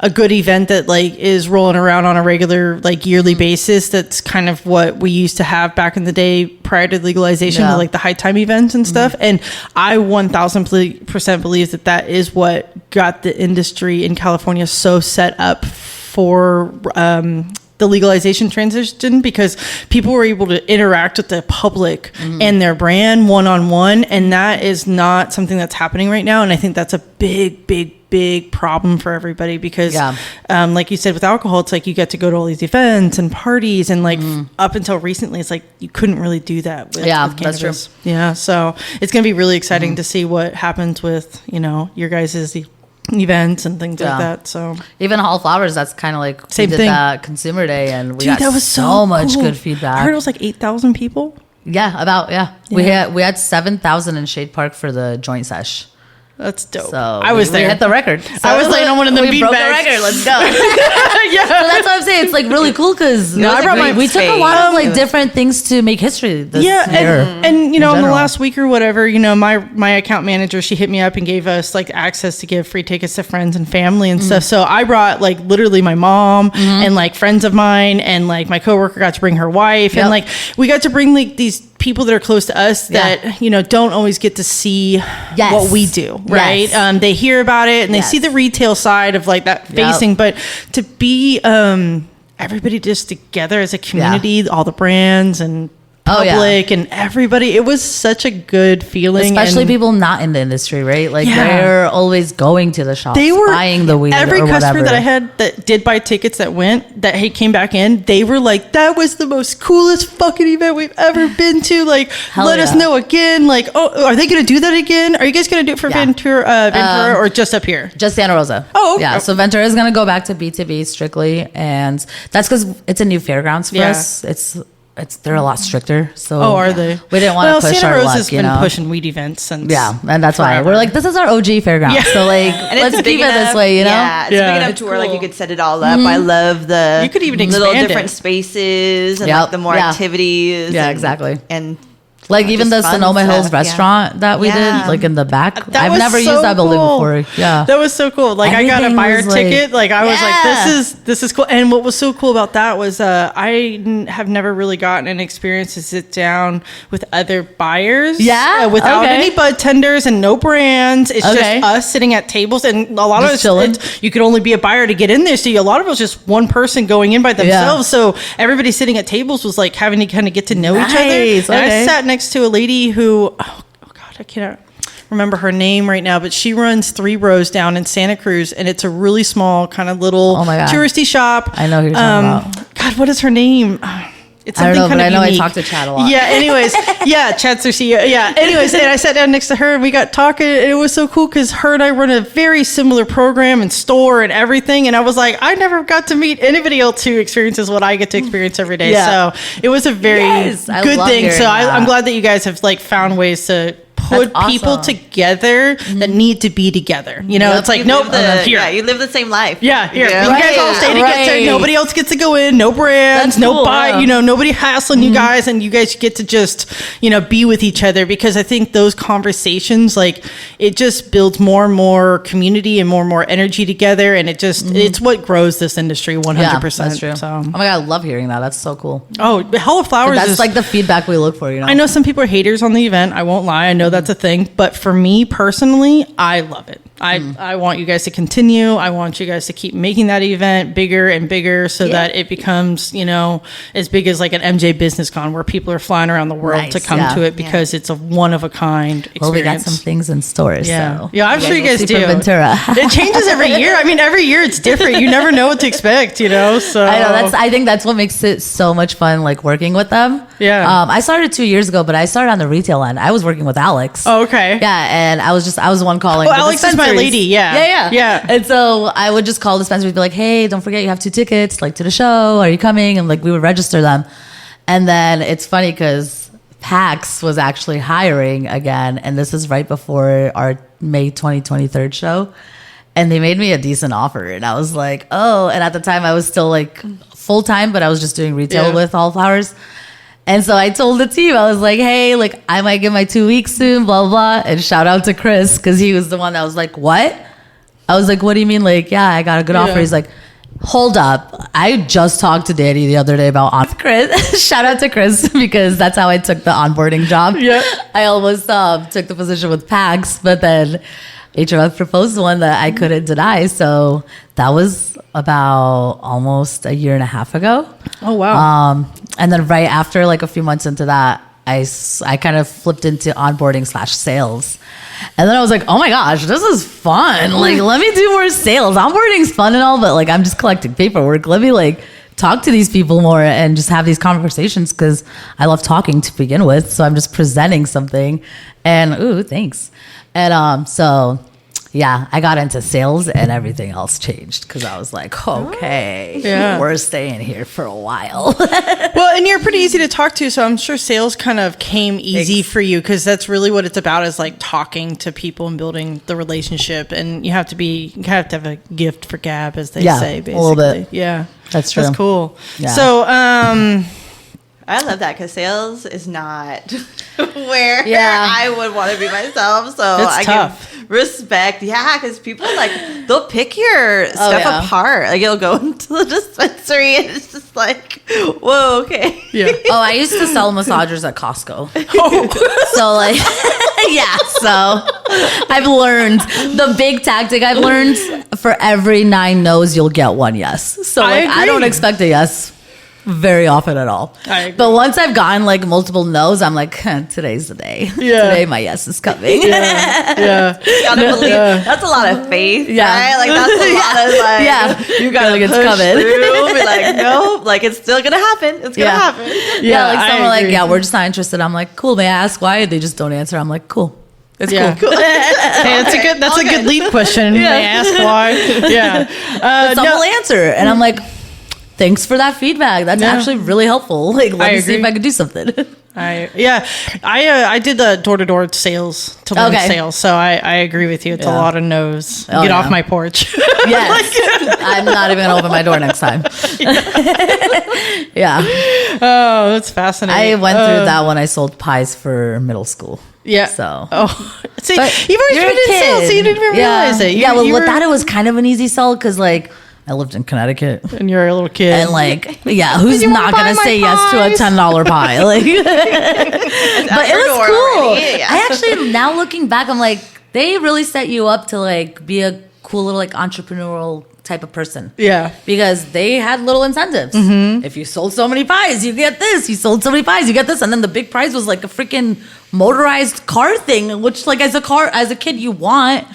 a good event that like is rolling around on a regular like yearly basis. That's kind of what we used to have back in the day prior to legalization, like the high time events and stuff. And I 1000% believe that is what got the industry in California so set up for the legalization transition, because people were able to interact with the public and their brand one-on-one, and that is not something that's happening right now. And I think that's a big problem for everybody, because like you said, with alcohol, it's like you get to go to all these events and parties, and like up until recently, it's like you couldn't really do that with cannabis. That's true. Yeah, so it's going to be really exciting to see what happens with, you know, your guys' events and things like that. So even Hall Flowers, that's kind of like same thing. That Consumer Day, and we got that was so much good feedback. I heard it was like 8,000 people. Yeah. We had 7,000 in Shade Park for the joint sesh. That's dope. So I was there. We hit the record. So I was laying on one of the beanbags. We broke the record. Let's go. So that's what I'm saying. It's like really cool, because we took a lot of like different things to make history this year. And you know, in the last week or whatever, you know, my account manager, she hit me up and gave us like access to give free tickets to friends and family and stuff. So I brought like literally my mom and like friends of mine, and like my coworker got to bring her wife, and like we got to bring like these people that are close to us that you know don't always get to see what we do, right? They hear about it and they see the retail side of like that facing, but to be everybody just together as a community, all the brands and public and everybody, it was such a good feeling, especially people not in the industry, right? Like they're always going to the shops, they were buying the weed. Every or customer whatever that I had that did buy tickets that came back in, they were like, that was the most coolest fucking event we've ever been to. Like, let us know again. Like, oh, are they gonna do that again? Are you guys gonna do it for Ventura or just up here? Just Santa Rosa. Oh, okay. Yeah. So Ventura is gonna go back to B2B strictly, and that's because it's a new fairgrounds for us. They're a lot stricter. So are they? We didn't want to push Santa our Rosa luck, has been pushing weed events since and that's why we're like, this is our OG fairground. So like, and let's keep it this way, you know? Yeah, it's big enough to where like you could set it all up. I love the you could even little different spaces and like the more activities. Yeah, exactly. And like even the Sonoma Hills restaurant that we did, like in the back. I've never used that building before. Yeah, that was so cool. Like everything, I got a buyer ticket. Like I was like, this is cool. And what was so cool about that was I have never really gotten an experience to sit down with other buyers. Yeah, without any bud tenders and no brands. It's just us sitting at tables, and a lot of us, you could only be a buyer to get in there. So a lot of it was just one person going in by themselves. So everybody sitting at tables was like having to kind of get to know each other. And I sat next to a lady who, oh God, I can't remember her name right now, but she runs 3 rows down in Santa Cruz, and it's a really small kind of little touristy shop. I know who you're talking about. God, what is her name? It's something kind of unique. I talk to Chad a lot. Yeah, anyways. Chad's her CEO. Yeah, anyways. And I sat down next to her and we got talking. And it was so cool because her and I run a very similar program and store and everything. And I was like, I never got to meet anybody else who experiences what I get to experience every day. So it was a very good thing. So I'm glad that you guys have like found ways to put people together that need to be together. You know, it's like, nope, here. Yeah, you live the same life. Yeah, here. You guys all stay together. Nobody else gets to go in. No brands, no buy. You know, nobody hassling you guys, and you guys get to just, you know, be with each other, because I think those conversations, like, it just builds more and more community and more energy together, and it just it's what grows this industry 100%. Yeah, that's true. So, oh my God, I love hearing that. That's so cool. Oh, Hall of Flowers that's like the feedback we look for, you know. I know some people are haters on the event. I won't lie. I know that's a thing, but for me personally, I love it. I want you guys to continue. I want you guys to keep making that event bigger and bigger so that it becomes, as big as like an MJ Business Con where people are flying around the world to come to it because it's a one-of-a-kind experience. Well, we got some things in stores. Yeah, so I'm sure you guys do. Ventura. It changes every year. I mean, every year it's different. You never know what to expect, So I know I think that's what makes it so much fun, like working with them. Yeah. I started 2 years ago, but I started on the retail end. I was working with Alex. Oh, okay. Yeah, and I was the one calling. Oh, Alex is my lady. Yeah. And so I would just call dispensaries, be like, "Hey, don't forget you have 2 tickets, like to the show. Are you coming?" And like we would register them. And then it's funny because PAX was actually hiring again, and this is right before our May 2023 show. And they made me a decent offer, and I was like, "Oh!" And at the time, I was still like full time, but I was just doing retail with All Flowers. And so I told the team, I was like, "Hey, like I might get my 2 weeks soon, blah blah." And shout out to Chris because he was the one that was like, "What?" I was like, "What do you mean?" Like, yeah, I got a good offer. He's like, "Hold up, I just talked to Danny the other day about Chris." Shout out to Chris because that's how I took the onboarding job. Yeah, I almost took the position with PAX, but then HMF proposed one that I couldn't deny. So that was about almost a year and a half ago. Oh, wow. And then right after, like a few months into that, I kind of flipped into onboarding / sales. And then I was like, oh my gosh, this is fun. Like, let me do more sales. Onboarding's fun and all, but like, I'm just collecting paperwork. Let me like talk to these people more and just have these conversations because I love talking to begin with. So I'm just presenting something and, ooh, thanks. And so yeah, I got into sales and everything else changed because I was like, okay, we're staying here for a while. Well, and you're pretty easy to talk to, so I'm sure sales kind of came easy for you because that's really what it's about is like talking to people and building the relationship. And you have to have a gift for gab, as they say, basically. A little bit. Yeah, that's true. That's cool. Yeah. So, I love that because sales is not where I would want to be myself. So it's tough. Give respect. Yeah, because people they'll pick your stuff apart. Like you'll go into the dispensary and it's just like, whoa, okay. Yeah. Oh, I used to sell massagers at Costco. So like, so I've learned the big tactic I've learned for every 9 no's, you'll get 1 yes. So like, I don't expect a yes very often at all. But once I've gotten like multiple no's, I'm like, today's the day. Yeah. Today my yes is coming. Yeah. Gotta believe. That's a lot of faith. Yeah. Right? Like that's a lot of like you gotta push through. Be like, no, like it's still gonna happen. It's gonna happen. Yeah, like someone like, we're just not interested. I'm like, cool, may I ask why? They just don't answer. I'm like, cool. It's cool. Hey, that's a good lead question. May I ask why? Yeah. But some will answer. And I'm like, thanks for that feedback. That's actually really helpful. Like, let me see if I could do something. I did the door-to-door sales to learn sales, so I agree with you. It's a lot of no's. Get off my porch. Yes. I'm not even gonna open my door next time. Yeah. Oh, that's fascinating. I went through that when I sold pies for middle school. Yeah. So. Oh. See, you've always been in sales, so you didn't even realize it. With that, it was kind of an easy sell because like, I lived in Connecticut. And you're a little kid. And like, who's not going to say yes to a $10 pie? Like, but it was cool. Yeah. I actually, now looking back, I'm like, they really set you up to like be a cool little like entrepreneurial type of person. Yeah. Because they had little incentives. Mm-hmm. If you sold so many pies, you get this. You sold so many pies, you get this. And then the big prize was like a freaking motorized car thing, which like as a kid you want.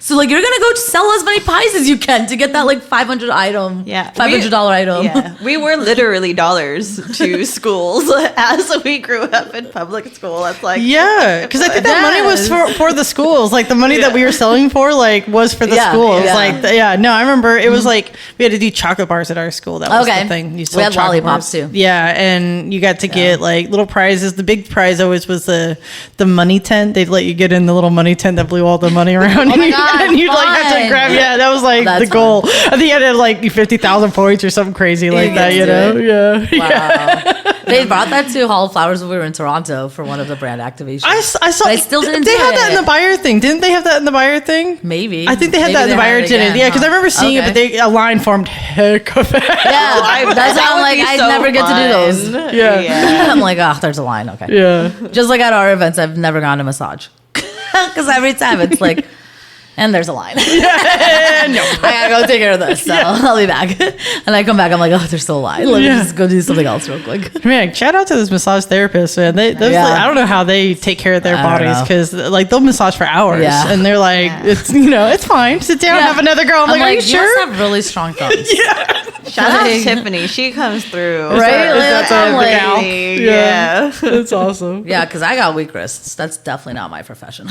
So like you're gonna go sell as many pies as you can to get that like $500 item. Yeah, we were literally dollars to schools as we grew up in public school. That's like because I think that money was for the schools. Like the money that we were selling for like was for the schools. Yeah. Like no, I remember it was like we had to do chocolate bars at our school. That was the thing. You we had lollipops too. Yeah, and you got to get like little prizes. The big prize always was the money tent. They'd let you get in the little money tent that blew all the money around. Oh my God. And you'd like have to grab, that was like the goal. Fun. I think you had like 50,000 points or something crazy like that, you know? Yeah. Wow. They brought that to Hall of Flowers when we were in Toronto for one of the brand activations. I saw. But I still didn't. They had that in the buyer thing, didn't they? Have that in the buyer thing? Maybe. I think they had that in the buyer didn't. Yeah, because I remember seeing it, but a line formed heck of fast. Yeah, that's how I'm like I never get to do those. Yeah. I'm like, there's a line. Okay. Yeah. Just like at our events, I've never gone to massage because every time it's like. And there's a line. I gotta go take care of this, so I'll be back. And I come back, I'm like, oh, there's still a line. Let me just go do something else real quick. Man, shout out to this massage therapist, man. I don't know how they take care of their bodies, because like they'll massage for hours, and they're like, it's it's fine. Sit down, have another girl. I'm like, are you sure? You must have really strong thumbs. Shout out to Tiffany. She comes through. Right? Yeah. That's awesome. Yeah, because I got weak wrists. That's definitely not my profession.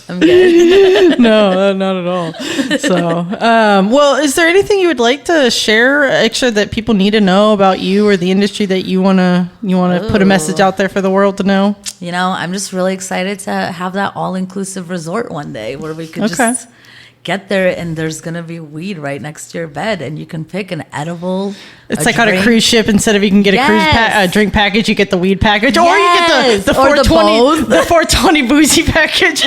I'm good. No, not at all. So, well, is there anything you would like to share extra that people need to know about you or the industry that you wanna put a message out there for the world to know? I'm just really excited to have that all-inclusive resort one day where we could just get there and there's gonna be weed right next to your bed and you can pick an edible. It's like on a cruise ship. Instead of you can get a drink package, you get the weed package, or you get the 420 boozy package.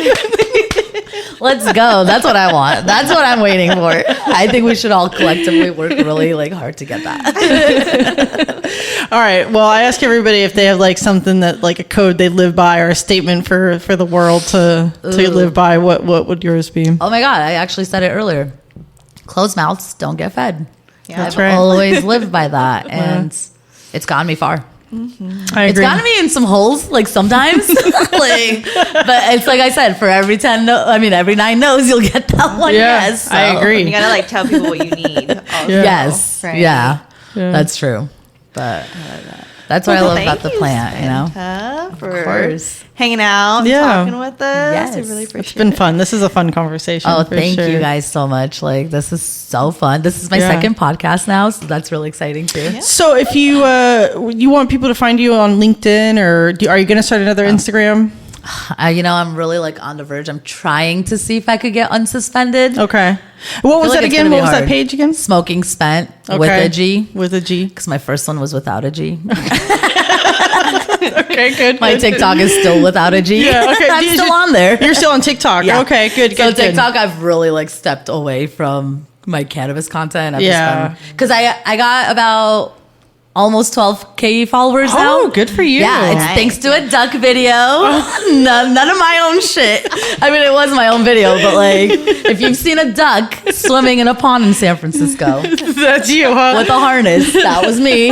Let's go. That's what I want. That's what I'm waiting for. I think we should all collectively work really hard to get that. All right. Well, I ask everybody if they have like something that like a code they live by or a statement for the world to live by. What would yours be? Oh my God. I actually said it earlier. Closed mouths don't get fed. Yeah, I've always lived by that. And it's gotten me far. Mm-hmm. I agree. It's gotten me in some holes, like sometimes, but it's like I said, for every 9 no's, you'll get that one. Yeah, yes, so. I agree. You gotta like tell people what you need. Also, yes, right? yeah, that's true. But that's what I love about the plant. Spenta, for of course, hanging out, talking with us. Yes, I really appreciate it. It's been fun. This is a fun conversation. Oh, thank you guys so much. Like, this is so fun. This is my second podcast now, so that's really exciting too. Yeah. So if you want people to find you on LinkedIn, or are you going to start another Instagram? I'm really like on the verge. I'm trying to see if I could get unsuspended. Okay. What was that again? What was that page again? Smoking Spent with a G. With a G. Because my first one was without a G. Okay, good. My TikTok is still without a G. Yeah, okay. I'm still on there. You're still on TikTok. Yeah. Okay, good. So TikTok, I've really like stepped away from my cannabis content. Because I got about almost 12K followers now. Oh, good for you. Yeah, it's thanks to a duck video. None of my own shit. I mean, it was my own video, but like, if you've seen a duck swimming in a pond in San Francisco, that's you, huh? With a harness, that was me.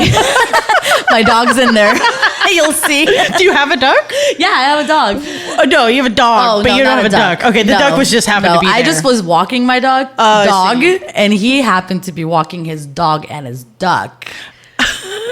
My dog's in there. You'll see. Do you have a duck? Yeah, I have a dog. Oh, no, you have a dog, but you don't have a duck. Okay, the duck was just happened to be there. I just was walking my dog, and he happened to be walking his dog and his duck.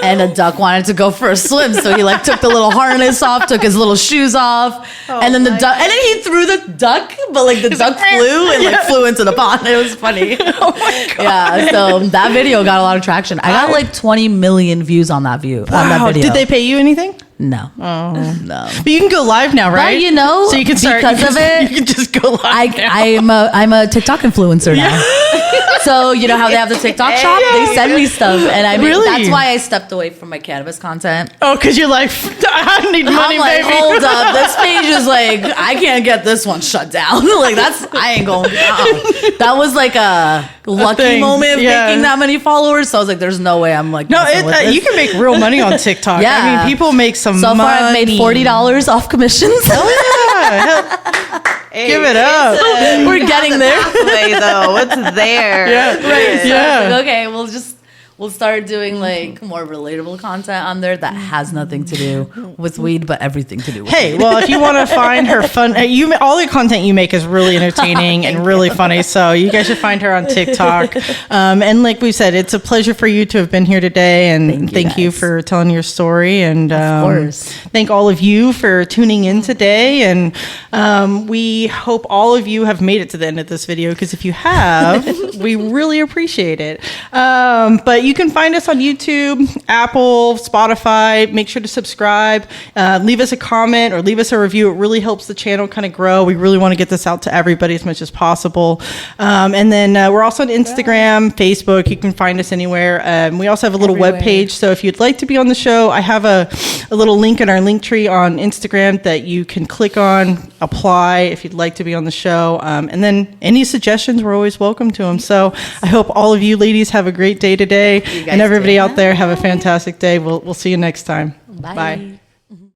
And the duck wanted to go for a swim, so he like took the little harness off, took his little shoes off, and then and then he threw the duck, but like the duck flew and like flew into the pond. It was funny. Oh my God. Yeah, so that video got a lot of traction. I got like 20 million views on that video. Did they pay you anything? No. Oh. No. But you can go live now, right? Well, so you can start, because of it. You can just go live now. I'm a TikTok influencer now. So you know how they have the TikTok shop? They send me stuff, and that's why I stepped away from my cannabis content. Oh, because you're like, I need money, like, baby. Hold up, this page is like, I can't get this one shut down. Like I ain't going. That was like a lucky moment of making that many followers. So I was like, there's no way I'm like. No, you can make real money on TikTok. Yeah. I mean, people make some so money. So far, I've made $40 off commissions. Hey, give it up. We're getting there. Though, it's there. Yeah, right. So like, okay, we'll start doing like more relatable content on there that has nothing to do with weed, but everything to do with weed. Well, if you want to find her fun, all the content you make is really entertaining and really funny. So you guys should find her on TikTok. And like we said, it's a pleasure for you to have been here today. And thank you for telling your story. And of course, thank all of you for tuning in today. And we hope all of you have made it to the end of this video, because if you have, we really appreciate it. But you can find us on YouTube, Apple, Spotify. Make sure to subscribe. Leave us a comment or leave us a review. It really helps the channel kind of grow. We really want to get this out to everybody as much as possible. And then we're also on Instagram, Facebook. You can find us anywhere. We also have a little web page. So if you'd like to be on the show, I have a little link in our link tree on Instagram that you can click on, apply if you'd like to be on the show. And then any suggestions, we're always welcome to them. So I hope all of you ladies have a great day today. And everybody out there, have a fantastic day. We'll see you next time. Bye.